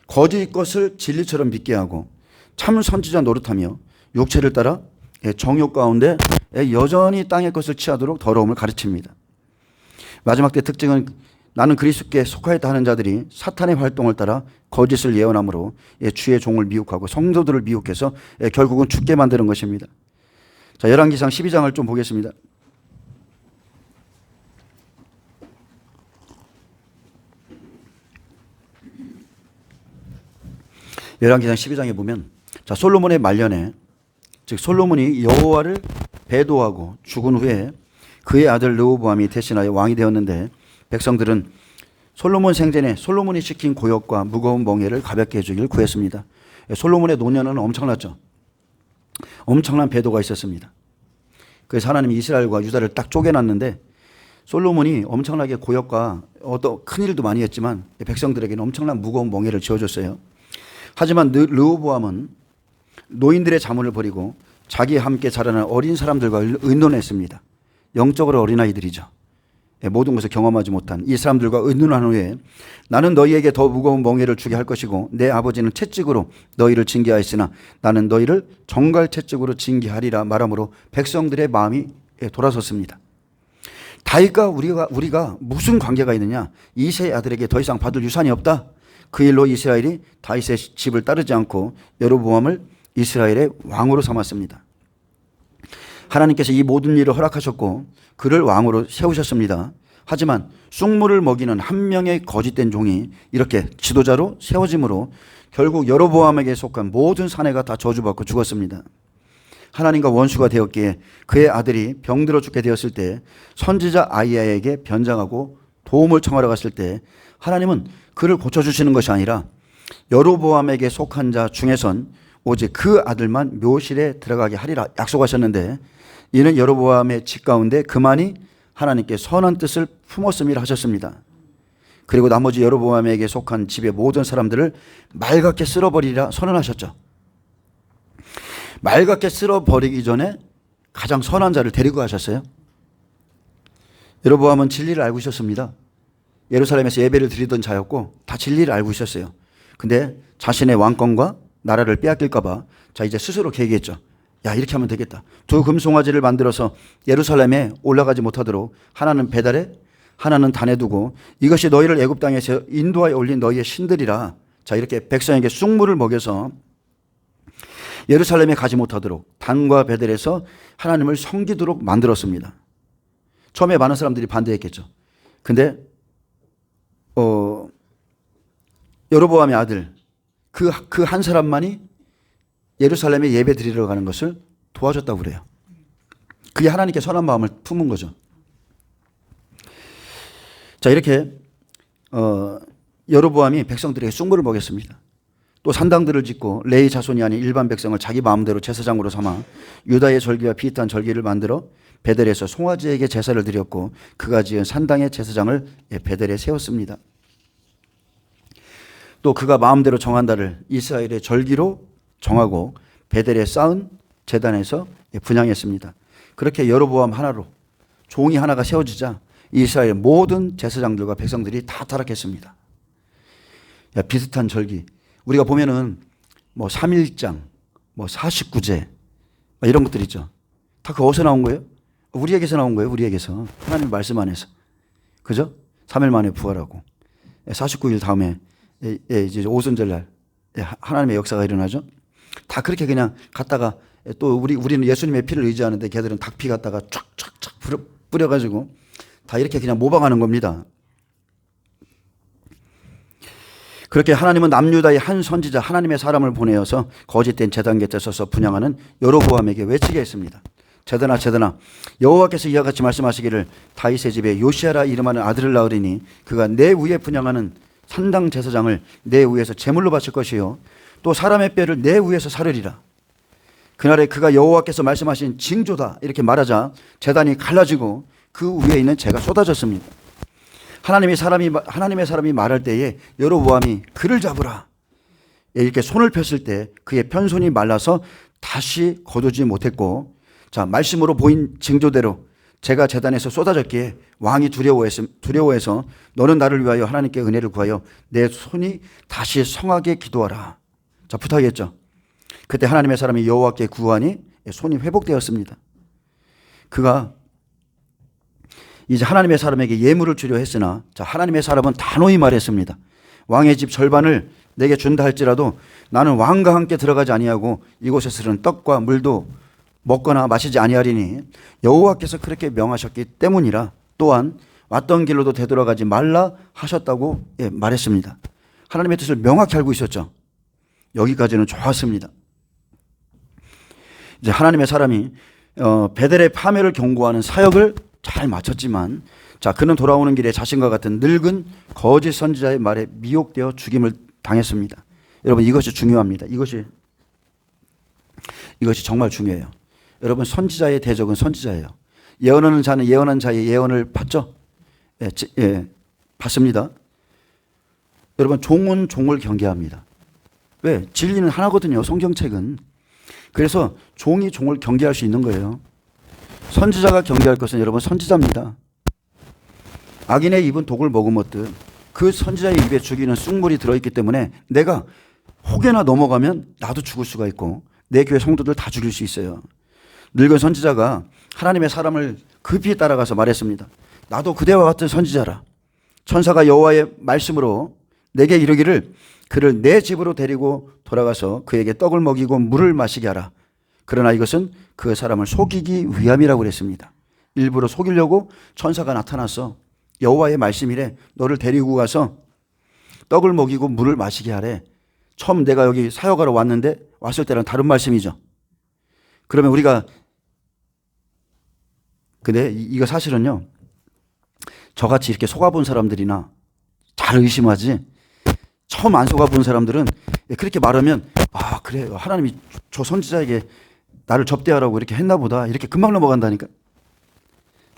거짓 것을 진리처럼 믿게 하고 참 선지자 노릇하며 육체를 따라 정욕 가운데 여전히 땅의 것을 취하도록 더러움을 가르칩니다. 마지막 때 특징은 나는 그리스도께 속하였다 하는 자들이 사탄의 활동을 따라 거짓을 예언함으로 주의 종을 미혹하고 성도들을 미혹해서 결국은 죽게 만드는 것입니다. 자, 열왕기상 12장을 좀 보겠습니다. 열왕기상 12장에 보면 자, 솔로몬의 말년에 즉 솔로몬이 여호와를 배도하고 죽은 후에 그의 아들 르호보암이 대신하여 왕이 되었는데 백성들은 솔로몬 생전에 솔로몬이 시킨 고역과 무거운 멍에를 가볍게 해주길 구했습니다. 솔로몬의 노년은 엄청났죠. 엄청난 배도가 있었습니다. 그래서 하나님이 이스라엘과 유다를 딱 쪼개놨는데 솔로몬이 엄청나게 고역과 어떤 큰 일도 많이 했지만 백성들에게는 엄청난 무거운 멍에를 지어줬어요. 하지만 르호보암은 노인들의 자문을 버리고 자기와 함께 자라는 어린 사람들과 의논했습니다. 영적으로 어린아이들이죠. 모든 것을 경험하지 못한 이 사람들과 의논한 후에 나는 너희에게 더 무거운 멍에를 주게 할 것이고 내 아버지는 채찍으로 너희를 징계하였으나 나는 너희를 정갈 채찍으로 징계하리라 말하므로 백성들의 마음이 돌아섰습니다. 다윗과 우리가 무슨 관계가 있느냐? 이새의 아들에게 더 이상 받을 유산이 없다. 그 일로 이스라엘이 다윗의 집을 따르지 않고 여로보암을 이스라엘의 왕으로 삼았습니다. 하나님께서 이 모든 일을 허락하셨고 그를 왕으로 세우셨습니다. 하지만 쑥물을 먹이는 한 명의 거짓된 종이 이렇게 지도자로 세워짐으로 결국 여로보암에게 속한 모든 사내가 다 저주받고 죽었습니다. 하나님과 원수가 되었기에 그의 아들이 병들어 죽게 되었을 때 선지자 아이야에게 변장하고 도움을 청하러 갔을 때 하나님은 그를 고쳐주시는 것이 아니라 여로보암에게 속한 자 중에선 오직 그 아들만 묘실에 들어가게 하리라 약속하셨는데 이는 여로보암의 집 가운데 그만이 하나님께 선한 뜻을 품었음이라 하셨습니다. 그리고 나머지 여로보암에게 속한 집의 모든 사람들을 맑게 쓸어버리라 선언하셨죠. 맑게 쓸어버리기 전에 가장 선한 자를 데리고 가셨어요. 여로보암은 진리를 알고 있었습니다. 예루살렘에서 예배를 드리던 자였고 다 진리를 알고 있었어요. 근데 자신의 왕권과 나라를 빼앗길까 봐 자 이제 스스로 계획했죠. 야, 이렇게 하면 되겠다. 두 금송아지를 만들어서 예루살렘에 올라가지 못하도록 하나는 배달에 하나는 단에 두고 이것이 너희를 애굽 땅에서 인도하여 올린 너희의 신들이라. 자, 이렇게 백성에게 쑥물을 먹여서 예루살렘에 가지 못하도록 단과 베델에서 하나님을 섬기도록 만들었습니다. 처음에 많은 사람들이 반대했겠죠. 근데 여로보암의 아들 그 한 사람만이 예루살렘에 예배 드리러 가는 것을 도와줬다고 그래요. 그게 하나님께 선한 마음을 품은 거죠. 자, 이렇게 여로보암이 백성들에게 쑥물을 먹였습니다. 또 산당들을 짓고 레위 자손이 아닌 일반 백성을 자기 마음대로 제사장으로 삼아 유다의 절기와 비슷한 절기를 만들어 베델에서 송아지에게 제사를 드렸고 그가 지은 산당의 제사장을 베델에 세웠습니다. 또 그가 마음대로 정한 달을 이스라엘의 절기로 정하고 베델에 쌓은 제단에서 분향했습니다. 그렇게 여로보암 하나로 종이 하나가 세워지자 이스라엘 모든 제사장들과 백성들이 다 타락했습니다. 비슷한 절기 우리가 보면은 뭐 3일장, 뭐 49제 이런 것들 있죠. 다 그 어디서 나온 거예요? 우리에게서 나온 거예요. 우리에게서 하나님 말씀 안에서 그죠? 3일 만에 부활하고 49일 다음에 이제 오순절날 하나님의 역사가 일어나죠. 다 그렇게 그냥 갔다가 또 우리는 예수님의 피를 의지하는데 걔들은 닭피 갖다가 쫙쫙쫙 뿌려가지고 다 이렇게 그냥 모방하는 겁니다. 그렇게 하나님은 남유다의 한 선지자 하나님의 사람을 보내어서 거짓된 제단 곁에 서서 분향하는 여로보암에게 외치게 했습니다. 제단아 여호와께서 이와 같이 말씀하시기를 다윗의 집에 요시아라 이름하는 아들을 낳으리니 그가 내 위에 분향하는 산당 제사장을 내 위에서 제물로 바칠 것이요 또 사람의 뼈를 내 위에서 사르리라. 그날에 그가 여호와께서 말씀하신 징조다 이렇게 말하자 제단이 갈라지고 그 위에 있는 재가 쏟아졌습니다. 하나님의 사람이 말할 때에 여로보암이 그를 잡으라 이렇게 손을 폈을 때 그의 편손이 말라서 다시 거두지 못했고 자 말씀으로 보인 징조대로 재가 제단에서 쏟아졌기에 왕이 두려워해서 너는 나를 위하여 하나님께 은혜를 구하여 내 손이 다시 성하게 기도하라. 자 부탁했죠. 그때 하나님의 사람이 여호와께 구하니 손이 회복되었습니다. 그가 이제 하나님의 사람에게 예물을 주려 했으나 자 하나님의 사람은 단호히 말했습니다. 왕의 집 절반을 내게 준다 할지라도 나는 왕과 함께 들어가지 아니하고 이곳에서는 떡과 물도 먹거나 마시지 아니하리니 여호와께서 그렇게 명하셨기 때문이라. 또한 왔던 길로도 되돌아가지 말라 하셨다고 말했습니다. 하나님의 뜻을 명확히 알고 있었죠. 여기까지는 좋았습니다. 이제 하나님의 사람이 베델의 파멸을 경고하는 사역을 잘 마쳤지만 자 그는 돌아오는 길에 자신과 같은 늙은 거짓 선지자의 말에 미혹되어 죽임을 당했습니다. 여러분 이것이 중요합니다. 이것이 정말 중요해요. 여러분 선지자의 대적은 선지자예요. 예언하는 자는 예언한 자의 예언을 받죠. 받습니다. 여러분 종은 종을 경계합니다. 왜? 진리는 하나거든요. 성경책은. 그래서 종이 종을 경계할 수 있는 거예요. 선지자가 경계할 것은 여러분 선지자입니다. 악인의 입은 독을 머금었듯 그 선지자의 입에 죽이는 쑥물이 들어있기 때문에 내가 혹여나 넘어가면 나도 죽을 수가 있고 내 교회 성도들 다 죽일 수 있어요. 늙은 선지자가 하나님의 사람을 급히 따라가서 말했습니다. 나도 그대와 같은 선지자라. 천사가 여호와의 말씀으로 내게 이르기를 그를 내 집으로 데리고 돌아가서 그에게 떡을 먹이고 물을 마시게 하라. 그러나 이것은 그 사람을 속이기 위함이라고 그랬습니다. 일부러 속이려고 천사가 나타나서 여호와의 말씀이래 너를 데리고 가서 떡을 먹이고 물을 마시게 하래. 처음 내가 여기 사역하러 왔을 때랑 다른 말씀이죠. 그러면 우리가 근데 이거 사실은요 저같이 이렇게 속아본 사람들이나 잘 의심하지 처음 안 속아본 사람들은 그렇게 말하면 아 그래 하나님이 저 선지자에게 나를 접대하라고 이렇게 했나 보다 이렇게 금방 넘어간다니까.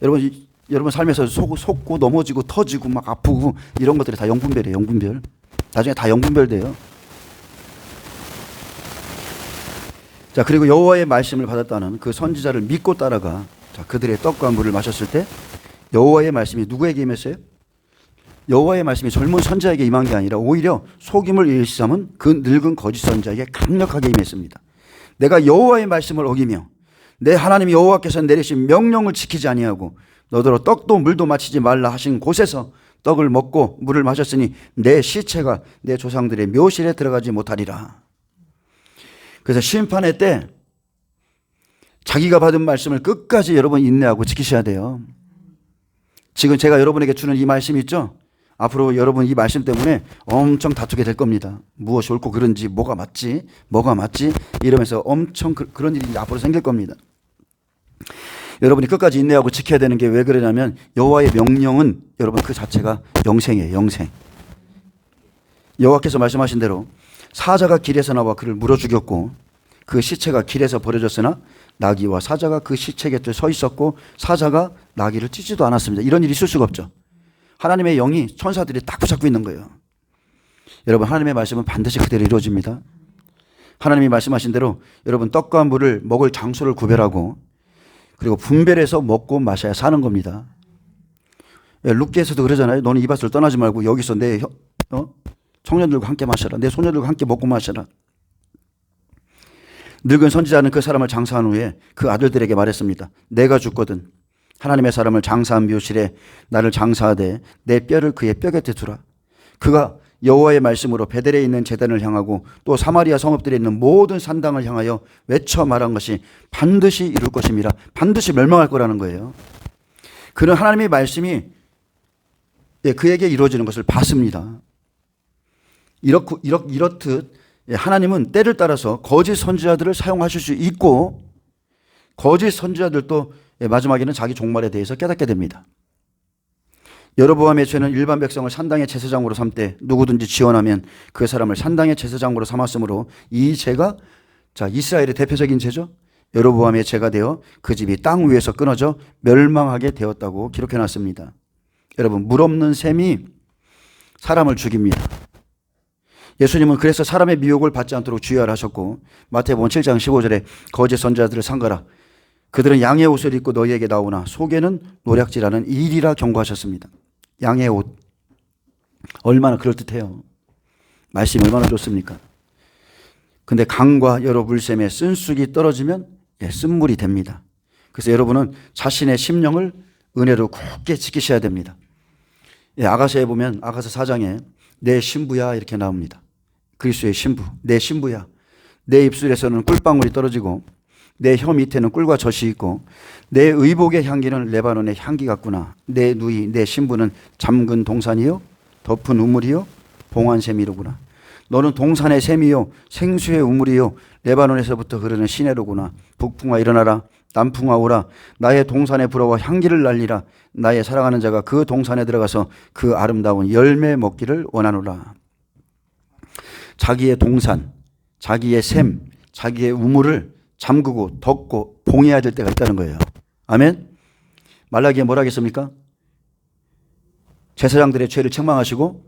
여러분 삶에서 속고 넘어지고 터지고 막 아프고 이런 것들이 다 영분별이에요. 영분별. 나중에 다 영분별돼요. 자 그리고 여호와의 말씀을 받았다는 그 선지자를 믿고 따라가 자 그들의 떡과 물을 마셨을 때 여호와의 말씀이 누구에게 임했어요? 여호와의 말씀이 젊은 선지자에게 임한 게 아니라 오히려 속임을 일삼은 그 늙은 거짓 선지자에게 강력하게 임했습니다. 내가 여호와의 말씀을 어기며 내 하나님 여호와께서 내리신 명령을 지키지 아니하고 너더러 떡도 물도 마시지 말라 하신 곳에서 떡을 먹고 물을 마셨으니 내 시체가 내 조상들의 묘실에 들어가지 못하리라. 그래서 심판의 때 자기가 받은 말씀을 끝까지 여러분 인내하고 지키셔야 돼요. 지금 제가 여러분에게 주는 이 말씀 있죠? 앞으로 여러분 이 말씀 때문에 엄청 다투게 될 겁니다. 무엇이 옳고 그른지 뭐가 맞지 이러면서 엄청 그런 일이 앞으로 생길 겁니다. 여러분이 끝까지 인내하고 지켜야 되는 게 왜 그러냐면 여호와의 명령은 여러분 그 자체가 영생이에요. 영생. 여호와께서 말씀하신 대로 사자가 길에서 나와 그를 물어 죽였고 그 시체가 길에서 버려졌으나 나귀와 사자가 그 시체 곁에 서 있었고 사자가 나귀를 찢지도 않았습니다. 이런 일이 있을 수가 없죠. 하나님의 영이 천사들이 딱 붙잡고 있는 거예요. 여러분, 하나님의 말씀은 반드시 그대로 이루어집니다. 하나님이 말씀하신 대로 여러분, 떡과 물을 먹을 장소를 구별하고 그리고 분별해서 먹고 마셔야 사는 겁니다. 룻기에서도 그러잖아요. 너는 이 밭을 떠나지 말고 여기서 내 청년들과 함께 마셔라. 내 소녀들과 함께 먹고 마셔라. 늙은 선지자는 그 사람을 장사한 후에 그 아들들에게 말했습니다. 내가 죽거든 하나님의 사람을 장사한 묘실에 나를 장사하되 내 뼈를 그의 뼈 곁에 두라. 그가 여호와의 말씀으로 베델에 있는 제단을 향하고 또 사마리아 성읍들에 있는 모든 산당을 향하여 외쳐 말한 것이 반드시 이룰 것임이라. 반드시 멸망할 거라는 거예요. 그는 하나님의 말씀이 그에게 이루어지는 것을 봤습니다. 이렇듯 하나님은 때를 따라서 거짓 선지자들을 사용하실 수 있고 거짓 선지자들도 마지막에는 자기 종말에 대해서 깨닫게 됩니다. 여로보암의 죄는 일반 백성을 산당의 제사장으로 삼되 누구든지 지원하면 그 사람을 산당의 제사장으로 삼았으므로 이 죄가 이스라엘의 대표적인 죄죠. 여로보암의 죄가 되어 그 집이 땅 위에서 끊어져 멸망하게 되었다고 기록해 놨습니다. 여러분, 물 없는 샘이 사람을 죽입니다. 예수님은 그래서 사람의 미혹을 받지 않도록 주의하라 하셨고 마태복음 7장 15절에 거짓 선지자들을 삼가라. 그들은 양의 옷을 입고 너희에게 나오나 속에는 노략질하는 일이라 경고하셨습니다. 양의 옷 얼마나 그럴듯해요. 말씀이 얼마나 좋습니까? 근데 강과 여러 물샘에 쓴쑥이 떨어지면 쓴물이 됩니다. 그래서 여러분은 자신의 심령을 은혜로 굳게 지키셔야 됩니다. 아가서에 보면 아가서 4장에 내 신부야 이렇게 나옵니다. 그리스도의 신부, 내 신부야. 내 입술에서는 꿀방울이 떨어지고 내 혀 밑에는 꿀과 젖이 있고 내 의복의 향기는 레바논의 향기 같구나. 내 누이, 내 신부는 잠근 동산이요 덮은 우물이요 봉한 샘이로구나. 너는 동산의 샘이요 생수의 우물이요 레바논에서부터 흐르는 시내로구나. 북풍아 일어나라. 남풍아 오라. 나의 동산에 불어와 향기를 날리라. 나의 사랑하는 자가 그 동산에 들어가서 그 아름다운 열매 먹기를 원하노라. 자기의 동산, 자기의 샘, 자기의 우물을 잠그고 덮고 봉해야 될 때가 있다는 거예요. 아멘. 말라기에 뭐라 하겠습니까? 제사장들의 죄를 책망하시고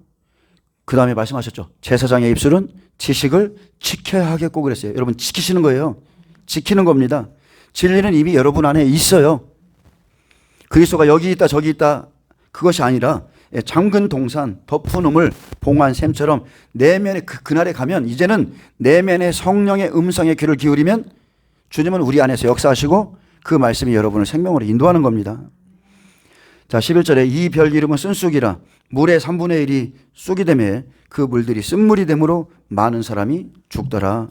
그 다음에 말씀하셨죠. 제사장의 입술은 지식을 지켜야 하겠고 그랬어요. 여러분, 지키시는 거예요. 지키는 겁니다. 진리는 이미 여러분 안에 있어요. 그리스도가 여기 있다 저기 있다 그것이 아니라 잠근 동산, 덮은 우물, 봉한 샘처럼 내면에 그날에 가면 이제는 내면의 성령의 음성에 귀를 기울이면 주님은 우리 안에서 역사하시고 그 말씀이 여러분을 생명으로 인도하는 겁니다. 자, 11절에 이 별 이름은 쓴쑥이라. 물의 3분의 1이 쑥이 되며 그 물들이 쓴물이 되므로 많은 사람이 죽더라.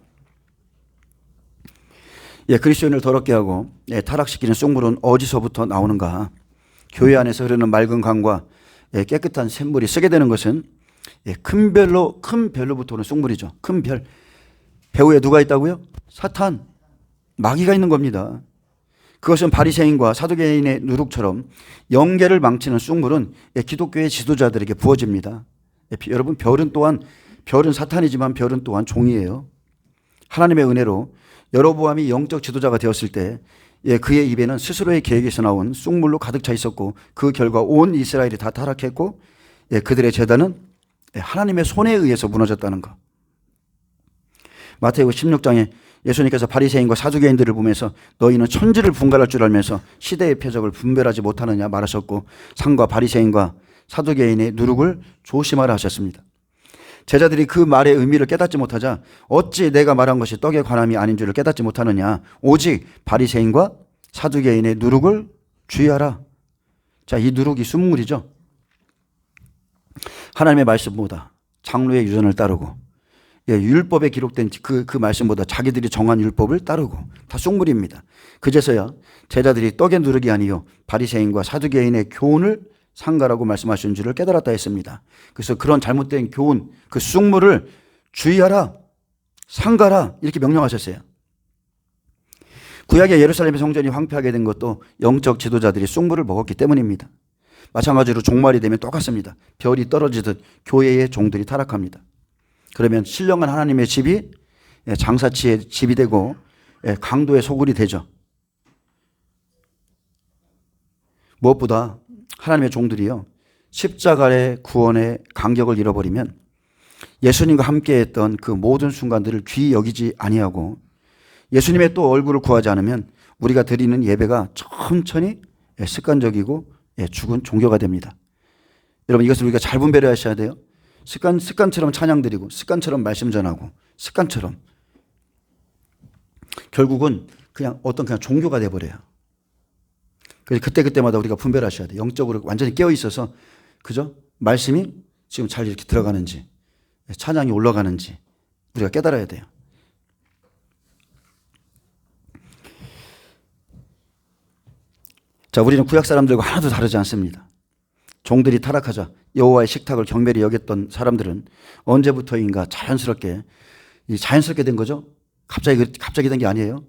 그리스도인을 더럽게 하고 타락시키는 쑥물은 어디서부터 나오는가? 교회 안에서 흐르는 맑은 강과 깨끗한 샘물이 쓰게 되는 것은 큰 별로부터 오는 쑥물이죠. 큰 별. 배후에 누가 있다고요? 사탄, 마귀가 있는 겁니다. 그것은 바리새인과 사두개인의 누룩처럼 영계를 망치는 쑥물은 기독교의 지도자들에게 부어집니다. 여러분, 별은 사탄이지만 별은 또한 종이에요. 하나님의 은혜로 여로보암이 영적 지도자가 되었을 때 그의 입에는 스스로의 계획에서 나온 쑥물로 가득 차 있었고 그 결과 온 이스라엘이 다 타락했고 그들의 제단은 하나님의 손에 의해서 무너졌다는 것. 마태복음 16장에 예수님께서 바리새인과 사두개인들을 보면서 너희는 천지를 분갈할 줄 알면서 시대의 표적을 분별하지 못하느냐 말하셨고 상과 바리새인과 사두개인의 누룩을 조심하라 하셨습니다. 제자들이 그 말의 의미를 깨닫지 못하자 어찌 내가 말한 것이 떡의 관함이 아닌 줄을 깨닫지 못하느냐. 오직 바리새인과 사두개인의 누룩을 주의하라. 자, 이 누룩이 순물이죠. 하나님의 말씀보다 장로의 유전을 따르고 율법에 기록된 그 말씀보다 자기들이 정한 율법을 따르고 다 쑥물입니다. 그제서야 제자들이 떡의 누룩이 아니요 바리새인과 사두개인의 교훈을 상가라고 말씀하신 줄을 깨달았다 했습니다. 그래서 그런 잘못된 교훈, 그 쑥물을 주의하라, 상가라 이렇게 명령하셨어요. 구약의 예루살렘 성전이 황폐하게 된 것도 영적 지도자들이 쑥물을 먹었기 때문입니다. 마찬가지로 종말이 되면 똑같습니다. 별이 떨어지듯 교회의 종들이 타락합니다. 그러면 신령한 하나님의 집이 장사치의 집이 되고 강도의 소굴이 되죠. 무엇보다 하나님의 종들이요, 십자가의 구원의 간격을 잃어버리면 예수님과 함께했던 그 모든 순간들을 귀히 여기지 아니하고 예수님의 또 얼굴을 구하지 않으면 우리가 드리는 예배가 천천히 습관적이고 죽은 종교가 됩니다. 여러분, 이것을 우리가 잘 분별해 하셔야 돼요. 습관처럼 찬양 드리고 습관처럼 말씀 전하고 습관처럼 결국은 그냥 종교가 돼버려요. 그래서 그때마다 우리가 분별하셔야 돼요. 영적으로 완전히 깨어 있어서 그죠? 말씀이 지금 잘 이렇게 들어가는지 찬양이 올라가는지 우리가 깨달아야 돼요. 자, 우리는 구약 사람들과 하나도 다르지 않습니다. 종들이 타락하자 여호와의 식탁을 경멸히 여겼던 사람들은 언제부터인가 자연스럽게 된 거죠. 갑자기 된 게 아니에요.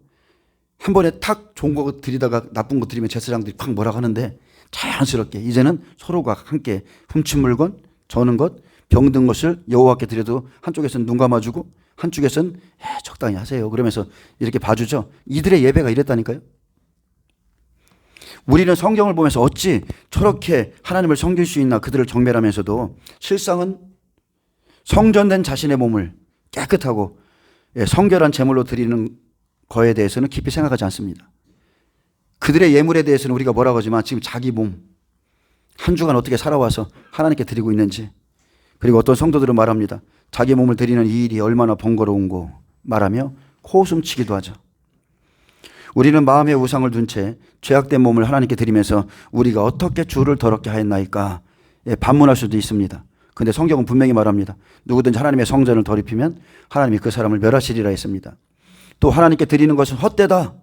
한 번에 탁 좋은 거 드리다가 나쁜 거 드리면 제사장들이 팍 뭐라고 하는데 자연스럽게 이제는 서로가 함께 훔친 물건, 저는 것, 병든 것을 여호와께 드려도 한쪽에서는 눈 감아주고 한쪽에서는 적당히 하세요. 그러면서 이렇게 봐주죠. 이들의 예배가 이랬다니까요. 우리는 성경을 보면서 어찌 저렇게 하나님을 섬길 수 있나 그들을 경멸하면서도 실상은 성전된 자신의 몸을 깨끗하고 성결한 제물로 드리는 거에 대해서는 깊이 생각하지 않습니다. 그들의 예물에 대해서는 우리가 뭐라고 하지만 지금 자기 몸 한 주간 어떻게 살아와서 하나님께 드리고 있는지, 그리고 어떤 성도들은 말합니다. 자기 몸을 드리는 이 일이 얼마나 번거로운고 말하며 코웃음치기도 하죠. 우리는 마음의 우상을 둔 채 죄악된 몸을 하나님께 드리면서 우리가 어떻게 주를 더럽게 하였나이까 반문할 수도 있습니다. 그런데 성경은 분명히 말합니다. 누구든지 하나님의 성전을 더럽히면 하나님이 그 사람을 멸하시리라 했습니다. 또 하나님께 드리는 것은 헛되다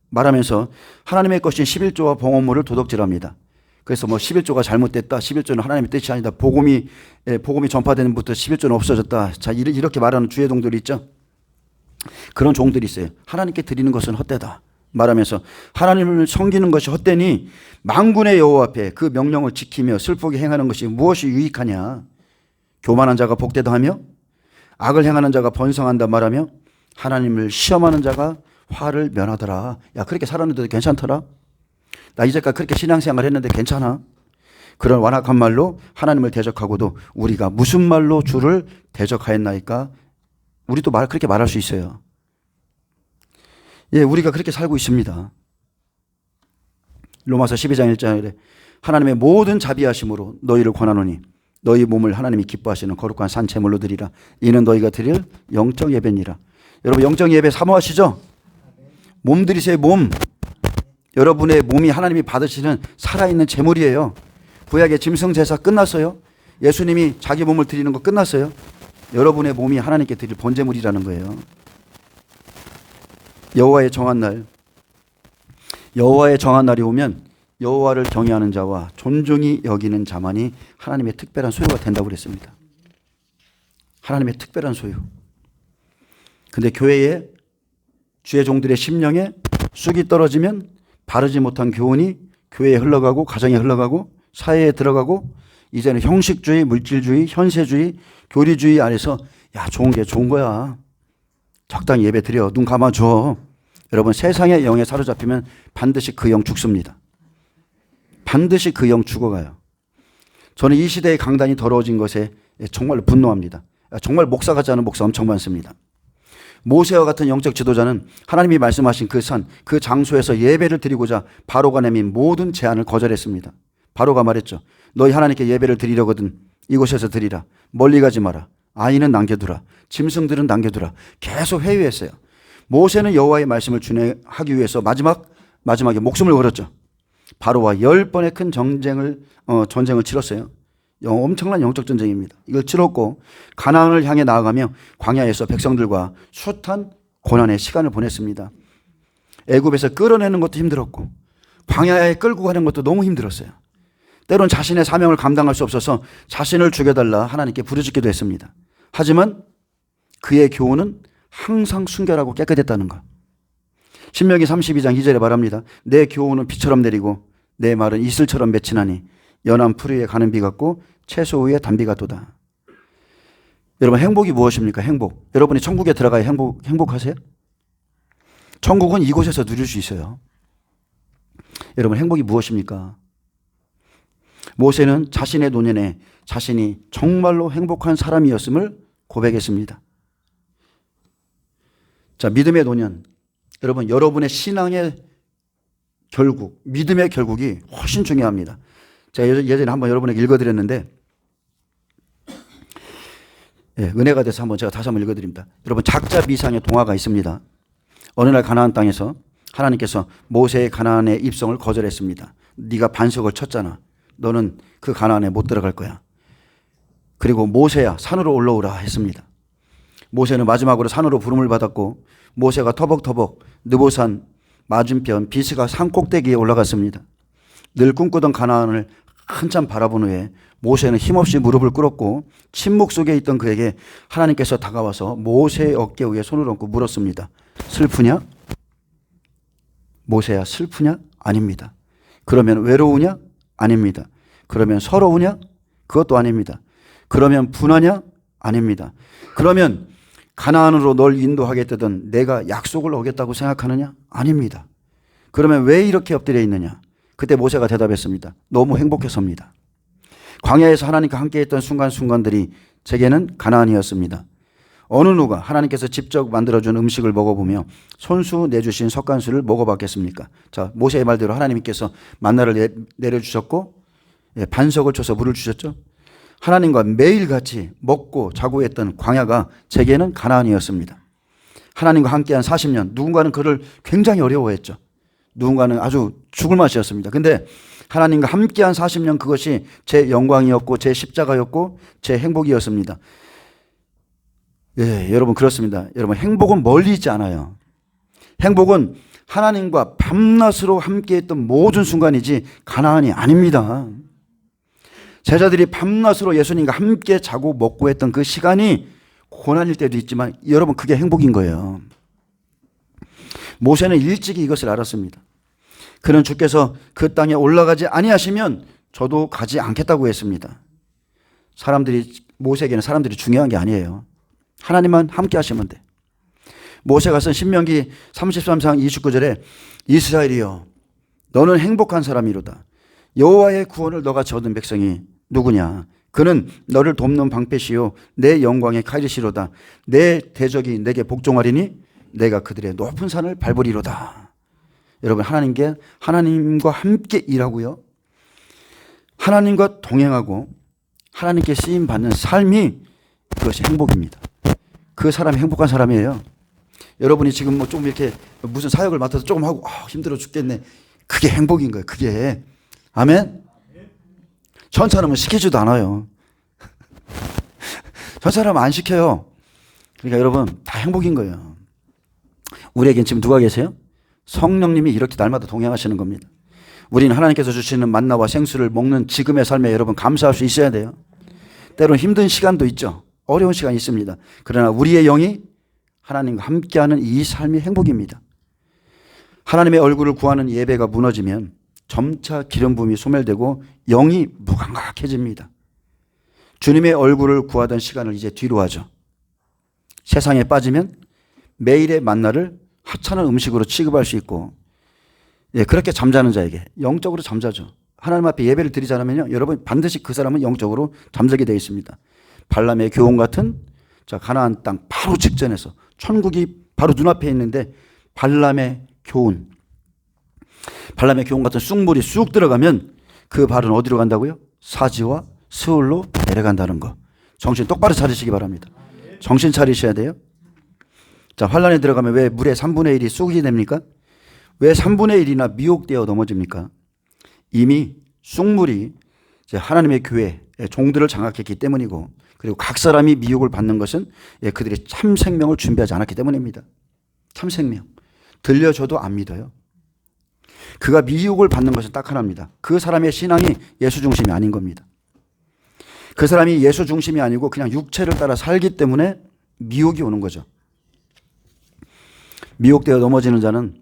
말하면서 하나님의 것인 11조와 봉헌물을 도둑질합니다. 그래서 11조가 잘못됐다, 11조는 하나님의 뜻이 아니다, 복음이 전파되는 부터 11조는 없어졌다, 자 이렇게 말하는 주의종들이 있죠. 그런 종들이 있어요. 하나님께 드리는 것은 헛되다 말하면서 하나님을 섬기는 것이 헛되니 만군의 여호와 앞에 그 명령을 지키며 슬프게 행하는 것이 무엇이 유익하냐. 교만한 자가 복되다 하며 악을 행하는 자가 번성한다 말하며 하나님을 시험하는 자가 화를 면하더라. 야, 그렇게 살았는데도 괜찮더라? 나 이제까지 그렇게 신앙생활 했는데 괜찮아? 그런 완악한 말로 하나님을 대적하고도 우리가 무슨 말로 주를 대적하였나이까? 우리도 그렇게 말할 수 있어요. 우리가 그렇게 살고 있습니다. 로마서 12장 1절에 하나님의 모든 자비하심으로 너희를 권하노니 너희 몸을 하나님이 기뻐하시는 거룩한 산 제물로 드리라. 이는 너희가 드릴 영적 예배니라. 여러분, 영적 예배 사모하시죠? 몸 드리세요. 몸. 여러분의 몸이 하나님이 받으시는 살아있는 제물이에요. 구약의 짐승 제사 끝났어요. 예수님이 자기 몸을 드리는 거 끝났어요. 여러분의 몸이 하나님께 드릴 본제물이라는 거예요. 여호와의 정한 날이 오면 여호와를 경외하는 자와 존중이 여기는 자만이 하나님의 특별한 소유가 된다고 그랬습니다. 하나님의 특별한 소유. 근데 교회에 주의 종들의 심령에 쑥이 떨어지면 바르지 못한 교훈이 교회에 흘러가고 가정에 흘러가고 사회에 들어가고 이제는 형식주의, 물질주의, 현세주의, 교리주의 안에서 좋은 게 좋은 거야. 적당히 예배 드려. 눈 감아줘. 여러분, 세상의 영에 사로잡히면 반드시 그 영 죽습니다. 반드시 그 영 죽어가요. 저는 이 시대의 강단이 더러워진 것에 정말로 분노합니다. 정말 목사 같지 않은 목사 엄청 많습니다. 모세와 같은 영적 지도자는 하나님이 말씀하신 그 산, 그 장소에서 예배를 드리고자 바로가 내민 모든 제안을 거절했습니다. 바로가 말했죠. 너희 하나님께 예배를 드리려거든 이곳에서 드리라. 멀리 가지 마라. 아이는 남겨두라. 짐승들은 남겨두라. 계속 회유했어요. 모세는 여호와의 말씀을 준행하기 위해서 마지막에 목숨을 걸었죠. 바로와 10번의 큰 전쟁을 치렀어요. 엄청난 영적 전쟁입니다. 이걸 치렀고 가나안을 향해 나아가며 광야에서 백성들과 숱한 고난의 시간을 보냈습니다. 애굽에서 끌어내는 것도 힘들었고 광야에 끌고 가는 것도 너무 힘들었어요. 때론 자신의 사명을 감당할 수 없어서 자신을 죽여달라 하나님께 부르짖기도 했습니다. 하지만 그의 교훈은 항상 순결하고 깨끗했다는 것. 신명기 32장 2절에 말합니다. 내 교훈은 비처럼 내리고 내 말은 이슬처럼 맺히나니 연한 풀 위에 가는 비 같고 채소 위에 단비 같도다. 여러분 행복이 무엇입니까? 행복. 여러분이 천국에 들어가야 행복하세요? 천국은 이곳에서 누릴 수 있어요. 여러분 행복이 무엇입니까? 모세는 자신의 노년에 자신이 정말로 행복한 사람이었음을 고백했습니다. 자, 믿음의 노년. 여러분, 여러분의 신앙의 결국, 믿음의 결국이 훨씬 중요합니다. 제가 예전에 한번 여러분에게 읽어드렸는데, 은혜가 돼서 한번 제가 다시 한번 읽어드립니다. 여러분, 작자 미상의 동화가 있습니다. 어느 날 가나안 땅에서 하나님께서 모세의 가나안의 입성을 거절했습니다. 네가 반석을 쳤잖아. 너는 그 가나안에 못 들어갈 거야. 그리고 모세야 산으로 올라오라 했습니다. 모세는 마지막으로 산으로 부름을 받았고 모세가 터벅터벅 느보산 맞은편 비스가 산 꼭대기에 올라갔습니다. 늘 꿈꾸던 가나안을 한참 바라본 후에 모세는 힘없이 무릎을 꿇었고 침묵 속에 있던 그에게 하나님께서 다가와서 모세의 어깨 위에 손을 얹고 물었습니다. 슬프냐? 모세야 슬프냐? 아닙니다. 그러면 외로우냐? 아닙니다. 그러면 서러우냐? 그것도 아닙니다. 그러면 분하냐? 아닙니다. 그러면 가나안으로 널 인도하겠다던 내가 약속을 어겼다고 생각하느냐? 아닙니다. 그러면 왜 이렇게 엎드려 있느냐? 그때 모세가 대답했습니다. 너무 행복해서입니다. 광야에서 하나님과 함께했던 순간순간들이 제게는 가나안이었습니다. 어느 누가 하나님께서 직접 만들어준 음식을 먹어보며 손수 내주신 석간수를 먹어봤겠습니까? 자, 모세의 말대로 하나님께서 만나를 내려주셨고 반석을 쳐서 물을 주셨죠. 하나님과 매일같이 먹고 자고 했던 광야가 제게는 가나안이었습니다. 하나님과 함께한 40년, 누군가는 그를 굉장히 어려워했죠. 누군가는 아주 죽을 맛이었습니다. 근데 하나님과 함께한 40년 그것이 제 영광이었고 제 십자가였고 제 행복이었습니다. 예, 여러분 그렇습니다. 여러분 행복은 멀리 있지 않아요. 행복은 하나님과 밤낮으로 함께했던 모든 순간이지 가나안이 아닙니다. 제자들이 밤낮으로 예수님과 함께 자고 먹고 했던 그 시간이 고난일 때도 있지만 여러분 그게 행복인 거예요. 모세는 일찍이 이것을 알았습니다. 그는 주께서 그 땅에 올라가지 아니하시면 저도 가지 않겠다고 했습니다. 모세에게는 사람들이 중요한 게 아니에요. 하나님만 함께 하시면 돼. 모세가 쓴 신명기 33장 29절에 이스라엘이여 너는 행복한 사람이로다. 여호와의 구원을 너같이 얻은 백성이 누구냐? 그는 너를 돕는 방패시요 내 영광의 칼이시로다. 내 대적이 내게 복종하리니 내가 그들의 높은 산을 밟으리로다. 여러분 하나님과 함께 일하고요. 하나님과 동행하고 하나님께 쓰임 받는 삶이 그것이 행복입니다. 그 사람이 행복한 사람이에요. 여러분이 지금 뭐 좀 이렇게 무슨 사역을 맡아서 조금 하고 힘들어 죽겠네. 그게 행복인 거예요. 그게. 아멘? 전처럼은 시키지도 않아요. 전처럼 안 시켜요. 그러니까 여러분 다 행복인 거예요. 우리에겐 지금 누가 계세요? 성령님이 이렇게 날마다 동행하시는 겁니다. 우리는 하나님께서 주시는 만나와 생수를 먹는 지금의 삶에 여러분 감사할 수 있어야 돼요. 때로는 힘든 시간도 있죠. 어려운 시간이 있습니다. 그러나 우리의 영이 하나님과 함께하는 이 삶이 행복입니다. 하나님의 얼굴을 구하는 예배가 무너지면 점차 기름 부음이 소멸되고 영이 무감각해집니다. 주님의 얼굴을 구하던 시간을 이제 뒤로 하죠. 세상에 빠지면 매일의 만나를 하찮은 음식으로 취급할 수 있고 그렇게 잠자는 자에게 영적으로 잠자죠. 하나님 앞에 예배를 드리지 않으면요, 여러분 반드시 그 사람은 영적으로 잠들게 되어 있습니다. 발람의 교훈 같은 가나안 땅 바로 직전에서 천국이 바로 눈앞에 있는데 발람의 교훈 같은 쑥물이 쑥 들어가면 그 발은 어디로 간다고요? 사지와 스울로 내려간다는 거. 정신 똑바로 차리시기 바랍니다. 정신 차리셔야 돼요. 자, 환란에 들어가면 왜 물의 3분의 1이 쑥이 됩니까? 왜 3분의 1이나 미혹되어 넘어집니까? 이미 쑥물이 하나님의 교회 종들을 장악했기 때문이고, 그리고 각 사람이 미혹을 받는 것은 그들이 참 생명을 준비하지 않았기 때문입니다. 참 생명. 들려줘도 안 믿어요. 그가 미혹을 받는 것은 딱 하나입니다. 그 사람의 신앙이 예수 중심이 아닌 겁니다. 그 사람이 예수 중심이 아니고 그냥 육체를 따라 살기 때문에 미혹이 오는 거죠. 미혹되어 넘어지는 자는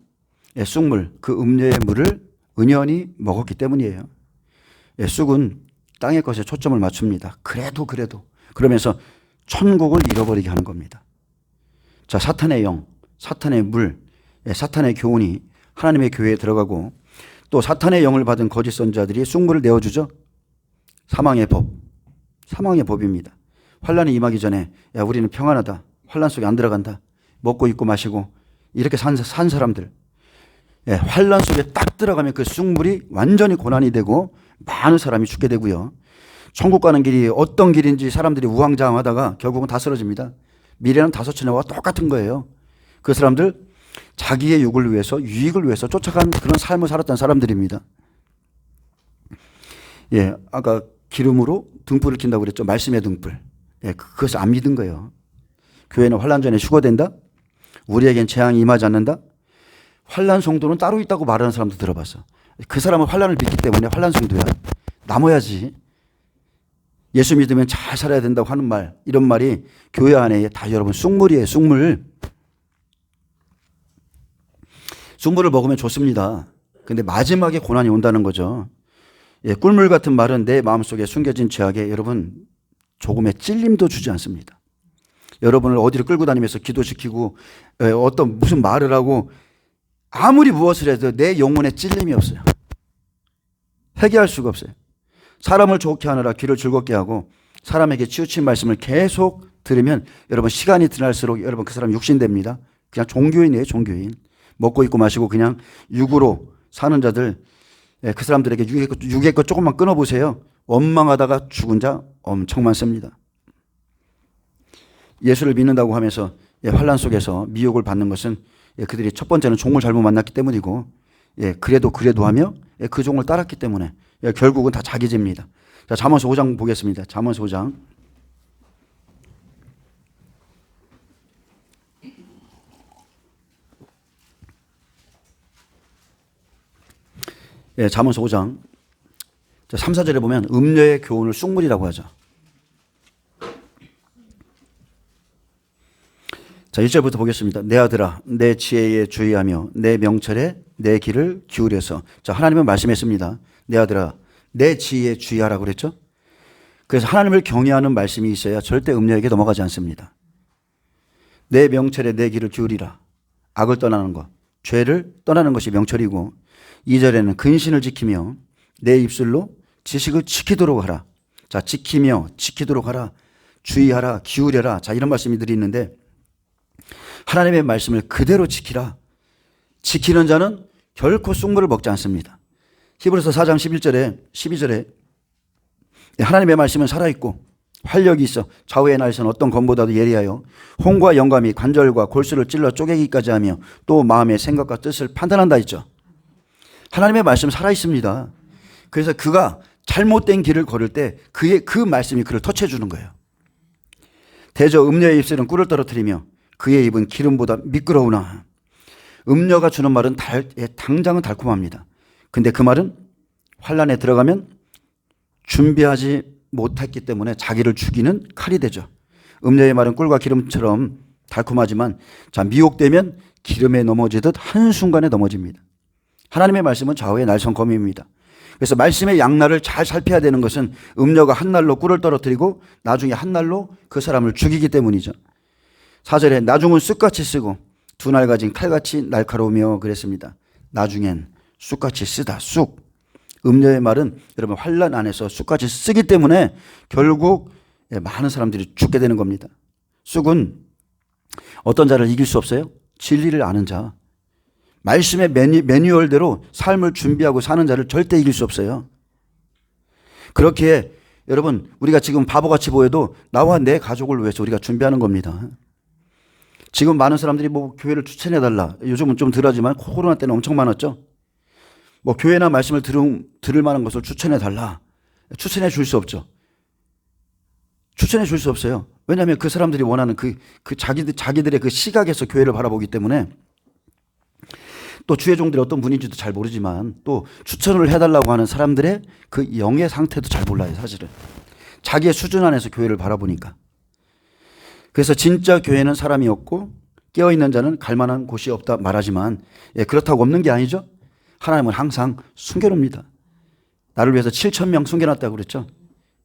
쑥물, 그 음료의 물을 은연히 먹었기 때문이에요. 쑥은 땅의 것에 초점을 맞춥니다. 그래도 그러면서 천국을 잃어버리게 하는 겁니다. 자, 사탄의 영, 사탄의 물, 사탄의 교훈이 하나님의 교회에 들어가고 또 사탄의 영을 받은 거짓 선지자들이 쑥물을 내어주죠. 사망의 법, 사망의 법입니다. 환란이 임하기 전에 야, 우리는 평안하다. 환란 속에 안 들어간다. 먹고 입고 마시고 이렇게 산 사람들. 환란 속에 딱 들어가면 그 쑥물이 완전히 고난이 되고 많은 사람이 죽게 되고요. 천국 가는 길이 어떤 길인지 사람들이 우왕좌왕하다가 결국은 다 쓰러집니다. 미래는 다섯째와 똑같은 거예요. 그 사람들 자기의 육을 위해서 유익을 위해서 쫓아간 그런 삶을 살았던 사람들입니다. 아까 기름으로 등불을 킨다고 그랬죠. 말씀의 등불. 그것을 안 믿은 거예요. 교회는 환란 전에 휴거된다. 우리에겐 재앙이 임하지 않는다. 환란 성도는 따로 있다고 말하는 사람도 들어봤어. 그 사람은 환란을 믿기 때문에 환란 성도야. 남아야지. 예수 믿으면 잘 살아야 된다고 하는 말, 이런 말이 교회 안에 다 여러분 쑥물이에요. 쑥물. 쑥물을 먹으면 좋습니다. 근데 마지막에 고난이 온다는 거죠. 꿀물 같은 말은 내 마음속에 숨겨진 죄악에 여러분 조금의 찔림도 주지 않습니다. 여러분을 어디로 끌고 다니면서 기도시키고 어떤 무슨 말을 하고 아무리 무엇을 해도 내 영혼에 찔림이 없어요. 회개할 수가 없어요. 사람을 좋게 하느라 귀를 즐겁게 하고 사람에게 치우친 말씀을 계속 들으면 여러분 시간이 지날수록 여러분 그 사람 육신됩니다. 그냥 종교인이에요. 종교인. 먹고 입고 마시고 그냥 육으로 사는 자들, 그 사람들에게 육의 것 조금만 끊어보세요. 원망하다가 죽은 자 엄청 많습니다. 예수를 믿는다고 하면서 환란 속에서 미혹을 받는 것은 그들이 첫 번째는 종을 잘못 만났기 때문이고 그래도 하며 그 종을 따랐기 때문에 결국은 다 자기 죄입니다. 자, 잠언서 5장 보겠습니다. 잠언서 5장. 잠언서 5장. 자, 3, 4절에 보면 음녀의 교훈을 쑥물이라고 하죠. 자, 1절부터 보겠습니다. 내 아들아, 내 지혜에 주의하며 내 명철에 내 귀를 기울여서. 자, 하나님은 말씀했습니다. 내 아들아, 내 지혜에 주의하라고 그랬죠. 그래서 하나님을 경외하는 말씀이 있어야 절대 음녀에게 넘어가지 않습니다. 내 명철에 내 귀를 기울이라. 악을 떠나는 것, 죄를 떠나는 것이 명철이고 2절에는 근신을 지키며 내 입술로 지식을 지키도록 하라. 자, 지키며 지키도록 하라. 주의하라. 기울여라. 자, 이런 말씀들이 있는데 하나님의 말씀을 그대로 지키라. 지키는 자는 결코 쑥물을 먹지 않습니다. 히브리서 4장 11절에 12절에 하나님의 말씀은 살아있고 활력이 있어 좌우의 날선 어떤 검보다도 예리하여 홍과 영감이 관절과 골수를 찔러 쪼개기까지 하며 또 마음의 생각과 뜻을 판단한다 했죠. 하나님의 말씀은 살아있습니다. 그래서 그가 잘못된 길을 걸을 때 그 말씀이 그를 터치해 주는 거예요. 대저 음녀의 입술은 꿀을 떨어뜨리며 그의 입은 기름보다 미끄러우나. 음녀가 주는 말은 당장은 달콤합니다. 근데 그 말은 환란에 들어가면 준비하지 못했기 때문에 자기를 죽이는 칼이 되죠. 음녀의 말은 꿀과 기름처럼 달콤하지만 자, 미혹되면 기름에 넘어지듯 한순간에 넘어집니다. 하나님의 말씀은 좌우의 날선 검입니다. 그래서 말씀의 양날을 잘 살펴야 되는 것은 음녀가 한 날로 꿀을 떨어뜨리고 나중에 한 날로 그 사람을 죽이기 때문이죠. 4절에 나중은 쑥같이 쓰고 두 날 가진 칼같이 날카로우며 그랬습니다. 나중엔 쑥같이 쓰다. 쑥. 음녀의 말은 여러분 환란 안에서 쑥같이 쓰기 때문에 결국 많은 사람들이 죽게 되는 겁니다. 쑥은 어떤 자를 이길 수 없어요? 진리를 아는 자. 말씀의 매뉴얼대로 삶을 준비하고 사는 자를 절대 이길 수 없어요. 그렇게 여러분 우리가 지금 바보같이 보여도 나와 내 가족을 위해서 우리가 준비하는 겁니다. 지금 많은 사람들이 뭐 교회를 추천해달라. 요즘은 좀 덜하지만 코로나 때는 엄청 많았죠. 뭐 교회나 말씀을 들을 만한 것을 추천해달라. 추천해 줄 수 없죠. 추천해 줄 수 없어요. 왜냐하면 그 사람들이 원하는 자기들의 그 시각에서 교회를 바라보기 때문에 또 주의 종들이 어떤 분인지도 잘 모르지만 또 추천을 해달라고 하는 사람들의 그 영의 상태도 잘 몰라요. 사실은. 자기의 수준 안에서 교회를 바라보니까. 그래서 진짜 교회는 사람이 없고 깨어있는 자는 갈 만한 곳이 없다 말하지만 그렇다고 없는 게 아니죠. 하나님은 항상 숨겨놓습니다. 나를 위해서 7,000명 숨겨놨다고 그랬죠.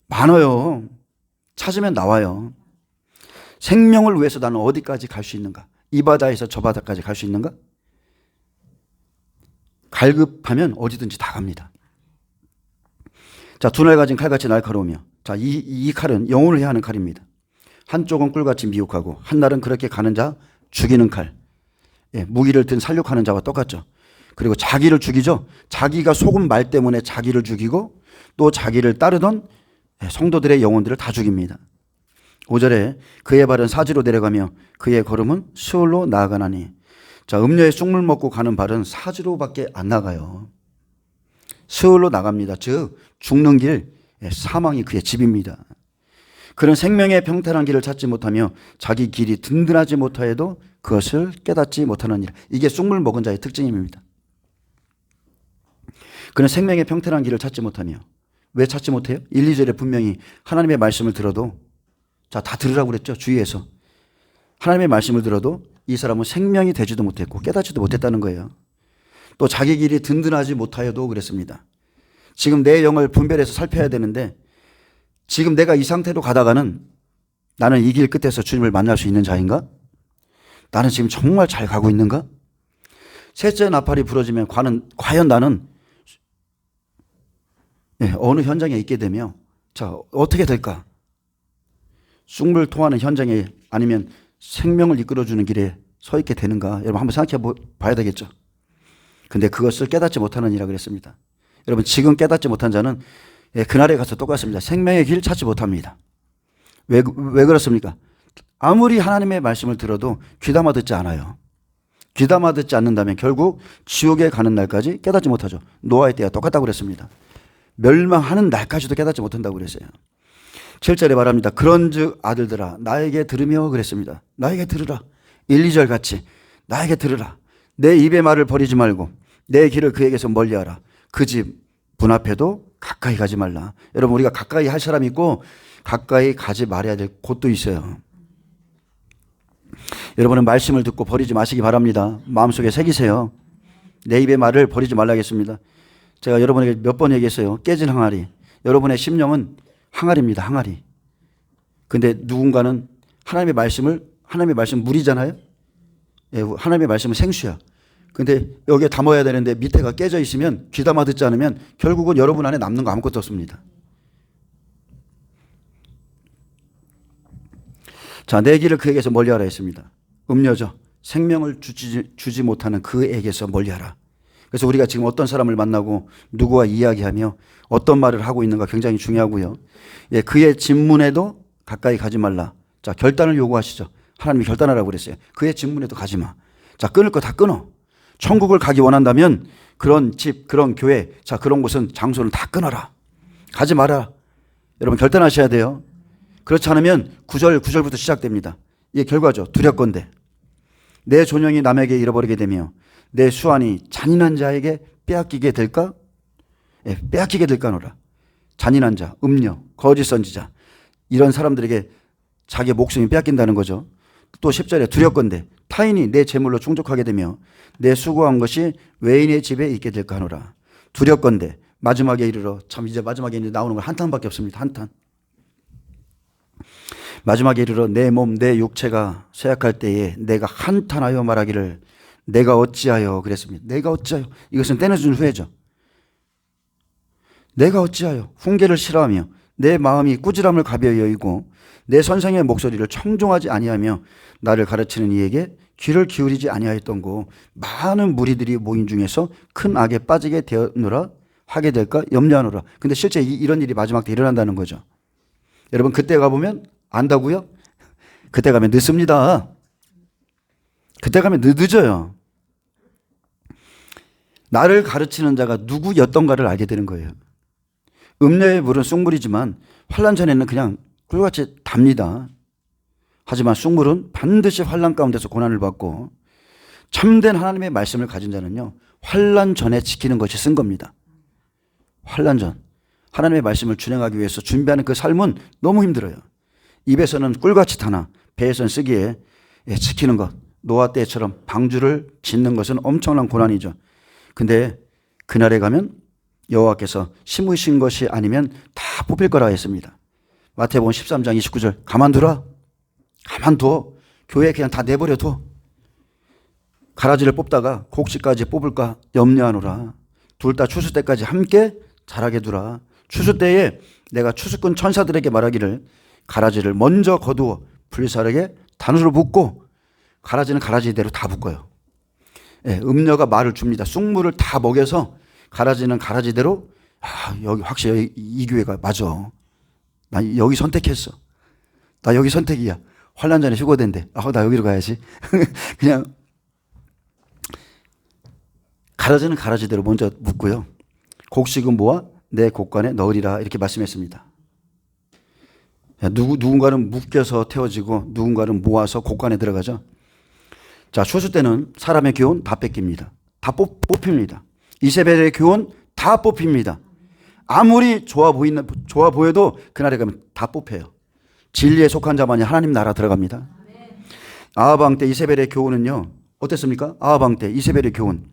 많아요. 찾으면 나와요. 생명을 위해서 나는 어디까지 갈 수 있는가? 이 바다에서 저 바다까지 갈 수 있는가? 갈급하면 어디든지 다 갑니다. 자, 두 날 가진 칼같이 날카로우며, 자, 이 칼은 영혼을 해하는 칼입니다. 한쪽은 꿀같이 미혹하고 한 날은 그렇게 가는 자 죽이는 칼. 예, 무기를 든 살육하는 자와 똑같죠. 그리고 자기를 죽이죠. 자기가 속은 말 때문에 자기를 죽이고 또 자기를 따르던 성도들의 영혼들을 다 죽입니다. 5절에 그의 발은 사지로 내려가며 그의 걸음은 수월로 나아가나니. 자, 음료에 쑥물 먹고 가는 발은 사지로밖에 안 나가요. 수월로 나갑니다. 즉 죽는 길, 사망이 그의 집입니다. 그는 생명의 평탄한 길을 찾지 못하며 자기 길이 든든하지 못하여도 그것을 깨닫지 못하는 일. 이게 쑥물 먹은 자의 특징입니다. 그는 생명의 평탄한 길을 찾지 못하며. 왜 찾지 못해요? 1, 2절에 분명히 하나님의 말씀을 들어도, 자, 다 들으라고 그랬죠. 주위에서. 하나님의 말씀을 들어도 이 사람은 생명이 되지도 못했고 깨닫지도 못했다는 거예요. 또 자기 길이 든든하지 못하여도 그랬습니다. 지금 내 영을 분별해서 살펴야 되는데 지금 내가 이 상태로 가다가는 나는 이 길 끝에서 주님을 만날 수 있는 자인가? 나는 지금 정말 잘 가고 있는가? 셋째 나팔이 부러지면 과연 나는 어느 현장에 있게 되며, 자, 어떻게 될까? 쑥물 통하는 현장에 아니면 생명을 이끌어주는 길에 서 있게 되는가? 여러분 한번 생각해 봐야 되겠죠. 근데 그것을 깨닫지 못하는 이라 그랬습니다. 여러분 지금 깨닫지 못한 자는 그날에 가서 똑같습니다. 생명의 길 찾지 못합니다. 왜 그렇습니까? 아무리 하나님의 말씀을 들어도 귀담아 듣지 않아요. 귀담아 듣지 않는다면 결국 지옥에 가는 날까지 깨닫지 못하죠. 노아의 때와 똑같다고 그랬습니다. 멸망하는 날까지도 깨닫지 못한다고 그랬어요. 7절에 말합니다. 그런즉 아들들아 나에게 들으며 그랬습니다. 나에게 들으라. 1, 2절 같이 나에게 들으라. 내 입의 말을 버리지 말고 내 길을 그에게서 멀리하라. 그 집 문 앞에도 가까이 가지 말라. 여러분 우리가 가까이 할 사람이 있고 가까이 가지 말아야 될 곳도 있어요. 여러분은 말씀을 듣고 버리지 마시기 바랍니다. 마음속에 새기세요. 내 입의 말을 버리지 말라겠습니다. 제가 여러분에게 몇 번 얘기했어요. 깨진 항아리. 여러분의 심령은 항아리입니다. 항아리. 근데 누군가는 하나님의 말씀 물이잖아요. 하나님의 말씀은 생수야. 근데 여기에 담아야 되는데 밑에가 깨져 있으면 귀담아 듣지 않으면 결국은 여러분 안에 남는 거 아무것도 없습니다. 자, 내 길을 그에게서 멀리하라 했습니다. 음료죠. 생명을 주지 못하는 그에게서 멀리하라. 그래서 우리가 지금 어떤 사람을 만나고 누구와 이야기하며 어떤 말을 하고 있는가 굉장히 중요하고요. 그의 집문에도 가까이 가지 말라. 자, 결단을 요구하시죠. 하나님이 결단하라고 그랬어요. 그의 집문에도 가지 마. 자, 끊을 거 다 끊어. 천국을 가기 원한다면 그런 집, 그런 교회, 자, 그런 곳은 장소를 다 끊어라. 가지 마라. 여러분 결단하셔야 돼요. 그렇지 않으면 9절부터 시작됩니다. 이게 결과죠. 두렵건대 내 존영이 남에게 잃어버리게 되며 내 수완이 잔인한 자에게 빼앗기게 될까? 빼앗기게 될까노라. 잔인한 자, 음녀, 거짓 선지자 이런 사람들에게 자기의 목숨이 빼앗긴다는 거죠. 또 10절에 두렵건대 타인이 내 재물로 충족하게 되며 내 수고한 것이 외인의 집에 있게 될까 하노라. 두렵건대 마지막에 이르러, 참 이제 마지막에 이제 나오는 건 한탄밖에 없습니다. 한탄. 마지막에 이르러 내 몸 내 육체가 쇠약할 때에 내가 한탄하여 말하기를 내가 어찌하여 그랬습니다. 내가 어찌하여, 이것은 떼내준 후회죠. 내가 어찌하여 훈계를 싫어하며 내 마음이 꾸지람을 가벼이 여기고 내 선생의 목소리를 청종하지 아니하며 나를 가르치는 이에게 귀를 기울이지 아니하였던고 많은 무리들이 모인 중에서 큰 악에 빠지게 되었노라 하게 될까 염려하노라. 근데 실제 이런 일이 마지막 때 일어난다는 거죠. 여러분 그때 가보면 안다고요? 그때 가면 늦습니다. 그때 가면 늦어요. 나를 가르치는 자가 누구였던가를 알게 되는 거예요. 음료의 물은 쑥물이지만 환난 전에는 그냥 꿀같이 답니다. 하지만 쑥물은 반드시 환난 가운데서 고난을 받고 참된 하나님의 말씀을 가진 자는요. 환난 전에 지키는 것이 쓴 겁니다. 환난 전. 하나님의 말씀을 준행하기 위해서 준비하는 그 삶은 너무 힘들어요. 입에서는 꿀같이 타나 배에서는 쓰기에 지키는 것. 노아 때처럼 방주를 짓는 것은 엄청난 고난이죠. 근데 그날에 가면 여호와께서 심으신 것이 아니면 다 뽑힐 거라 했습니다. 마태복음 13장 29절 가만두라. 가만둬. 교회 그냥 다 내버려둬. 가라지를 뽑다가 곡식까지 뽑을까 염려하노라. 둘 다 추수 때까지 함께 자라게 두라. 추수 때에 내가 추수꾼 천사들에게 말하기를 가라지를 먼저 거두어 불사르게 단으로 붓고, 가라지는 가라지대로 다 붓고요. 예, 음녀가 말을 줍니다. 쑥물을 다 먹여서 가라지는 가라지대로, 여기 확실히 이 교회가 맞아. 나 여기 선택했어. 나 여기 선택이야. 환난 전에 휴거된대. 나 여기로 가야지. 그냥 가라지는 가라지대로 먼저 묻고요. 곡식은 모아 내 곡간에 넣으리라 이렇게 말씀했습니다. 누군가는 묶여서 태워지고 누군가는 모아서 곡간에 들어가죠. 자, 추수 때는 사람의 교훈 다 뺏깁니다. 다 뽑힙니다. 이세벨의 교훈 다 뽑힙니다. 아무리 좋아 보여도 그날에 가면 다 뽑혀요. 진리에 속한 자만이 하나님 나라 들어갑니다. 아합 왕 때 이세벨의 교훈은요, 어땠습니까? 아합 왕 때 이세벨의 교훈,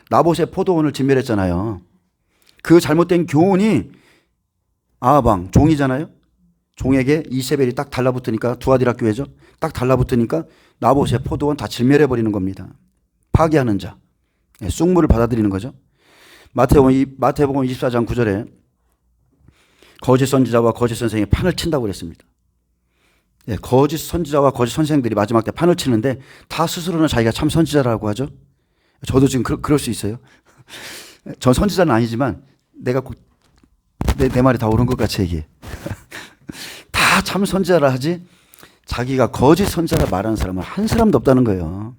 나봇의 포도원을 진멸했잖아요. 그 잘못된 교훈이 아합 왕 종이잖아요. 종에게 이세벨이 딱 달라붙으니까, 두아디라 교회죠. 딱 달라붙으니까 나봇의 포도원 다 진멸해버리는 겁니다. 파괴하는 자, 쑥물을 받아들이는 거죠. 마태복음 24장 9절에 거짓 선지자와 거짓 선생이 판을 친다고 그랬습니다. 거짓 선지자와 거짓 선생들이 마지막 때 판을 치는데 다 스스로는 자기가 참 선지자라고 하죠. 저도 지금 그럴 수 있어요. 전 선지자는 아니지만 내가 내 말이 다 옳은 것 같이 얘기해. 다 참 선지자라 하지 자기가 거짓 선지자라 말하는 사람은 한 사람도 없다는 거예요.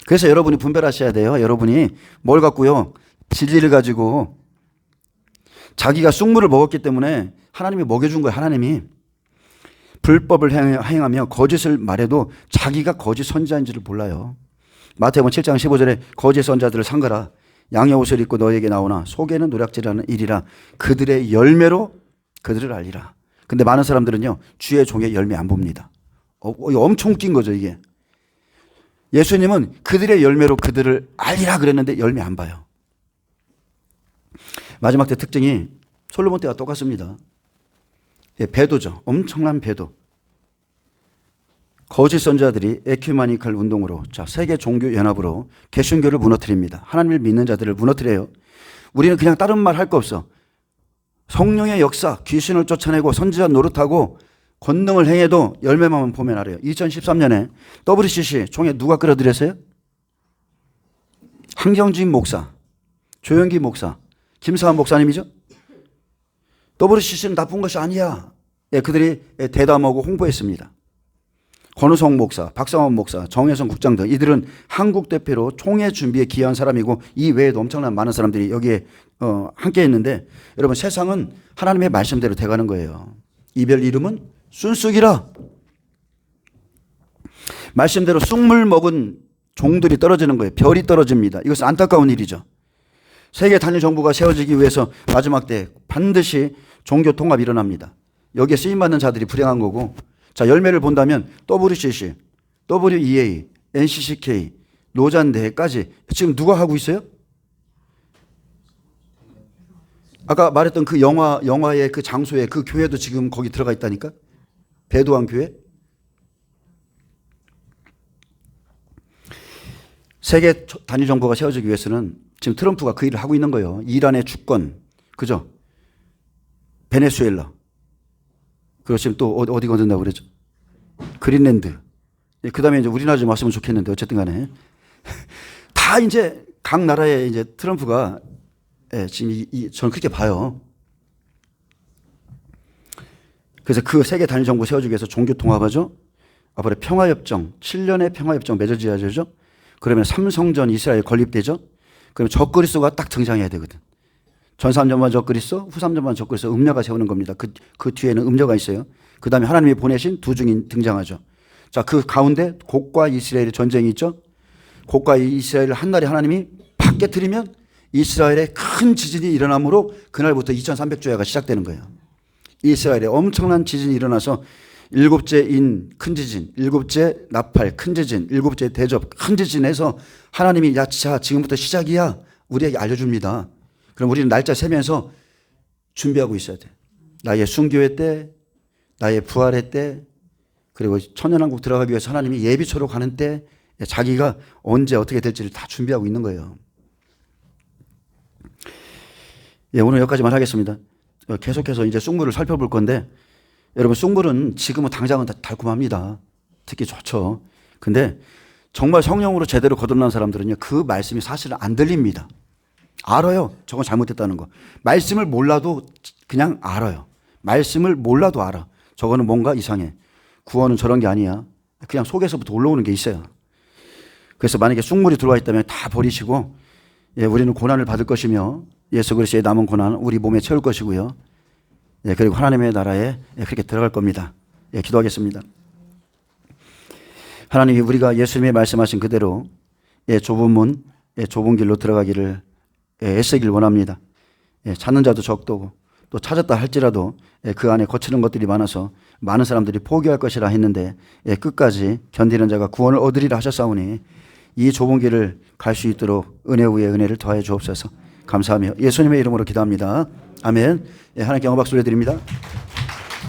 그래서 여러분이 분별하셔야 돼요. 여러분이 뭘 갖고요, 진리를 가지고 자기가 쑥물을 먹었기 때문에 하나님이 먹여준 거예요. 하나님이 불법을 행하며 거짓을 말해도 자기가 거짓 선지자인지를 몰라요. 마태복음 7장 15절에 거짓 선지자들을 상가라. 양의 옷을 입고 너에게 나오나 속에는 노략질하는 일이라. 그들의 열매로 그들을 알리라. 근데 많은 사람들은요, 주의 종의 열매 안 봅니다. 엄청 웃긴 거죠, 이게. 예수님은 그들의 열매로 그들을 알리라 그랬는데 열매 안 봐요. 마지막 때 특징이 솔로몬 때와 똑같습니다. 배도죠. 엄청난 배도. 거짓 선지자들이 에큐메니컬 운동으로, 세계 종교 연합으로 개신교를 무너뜨립니다. 하나님을 믿는 자들을 무너뜨려요. 우리는 그냥 다른 말 할 거 없어. 성령의 역사, 귀신을 쫓아내고 선지자 노릇하고 권능을 행해도 열매만 보면 알아요. 2013년에 WCC 총회 누가 끌어들였어요? 한경진 목사, 조영기 목사, 김사한 목사님이죠. WCC는 나쁜 것이 아니야. 그들이 대담하고 홍보했습니다. 권우성 목사, 박상원 목사, 정혜성 국장 등 이들은 한국 대표로 총회 준비에 기여한 사람이고 이 외에도 엄청난 많은 사람들이 여기에 함께 했는데, 여러분 세상은 하나님의 말씀대로 돼가는 거예요. 이별 이름은 순쑥이라. 말씀대로 쑥물 먹은 종들이 떨어지는 거예요. 별이 떨어집니다. 이것은 안타까운 일이죠. 세계 단일 정부가 세워지기 위해서 마지막 때 반드시 종교 통합이 일어납니다. 여기에 쓰임받는 자들이 불행한 거고, 자, 열매를 본다면 WCC, WEA, NCCK, 노잔대까지 지금 누가 하고 있어요? 아까 말했던 그 영화의 그 장소에 그 교회도 지금 거기 들어가 있다니까? 배도한 교회? 세계 단일 정부가 세워지기 위해서는 지금 트럼프가 그 일을 하고 있는 거예요. 이란의 주권, 그죠? 베네수엘라. 그리고 지금 또 어디 건든다고 그러죠? 그린랜드. 그 다음에 이제 우리나라 좀 왔으면 좋겠는데, 어쨌든 간에. 다 이제 각 나라에 이제 트럼프가, 지금 저는 그렇게 봐요. 그래서 그 세계 단일 정부 세워주기 위해서 종교 통합하죠? 앞으로 평화협정, 7년의 평화협정 맺어져야죠? 그러면 삼성전 이스라엘 건립되죠? 그러면 적그리스도가 딱 등장해야 되거든. 전삼전만 적그리스도, 후삼전만 적그리스도, 음녀가 세우는 겁니다. 그 뒤에는 음녀가 있어요. 그 다음에 하나님이 보내신 두 증인 등장하죠. 자, 그 가운데 곡과 이스라엘의 전쟁이 있죠. 곡과 이스라엘을 한날에 하나님이 팍 깨트리면 이스라엘에 큰 지진이 일어나므로 그날부터 2300조야가 시작되는 거예요. 이스라엘에 엄청난 지진이 일어나서 일곱째 인 큰 지진, 일곱째 나팔 큰 지진, 일곱째 대접 큰 지진에서 하나님이 야, 자, 지금부터 시작이야. 우리에게 알려줍니다. 그럼 우리는 날짜 세면서 준비하고 있어야 돼. 나의 순교회 때, 나의 부활의 때, 그리고 천년왕국 들어가기 위해서 하나님이 예비초로 가는 때 자기가 언제 어떻게 될지를 다 준비하고 있는 거예요. 예, 오늘 여기까지만 하겠습니다. 계속해서 이제 쑥물을 살펴볼 건데, 여러분 쑥물은 지금은 당장은 달콤합니다. 듣기 좋죠. 근데 정말 성령으로 제대로 거듭난 사람들은요, 그 말씀이 사실은 안 들립니다. 알아요. 저건 잘못됐다는 거. 말씀을 몰라도 그냥 알아요. 말씀을 몰라도 알아. 저거는 뭔가 이상해. 구원은 저런 게 아니야. 그냥 속에서부터 올라오는 게 있어요. 그래서 만약에 쑥물이 들어와 있다면 다 버리시고, 예, 우리는 고난을 받을 것이며 예수 그리스도의 남은 고난은 우리 몸에 채울 것이고요. 예, 그리고 하나님의 나라에 그렇게 들어갈 겁니다. 예, 기도하겠습니다. 하나님이 우리가 예수님의 말씀하신 그대로 좁은 문, 좁은 길로 들어가기를 애쓰길 원합니다. 찾는 자도 적도고 또 찾았다 할지라도 그 안에 거치는 것들이 많아서 많은 사람들이 포기할 것이라 했는데 끝까지 견디는 자가 구원을 얻으리라 하셨사오니 이 좁은 길을 갈 수 있도록 은혜 위에 은혜를 더해 주옵소서. 감사하며 예수님의 이름으로 기도합니다. 아멘. 하나님께 영광 박수 올려드립니다.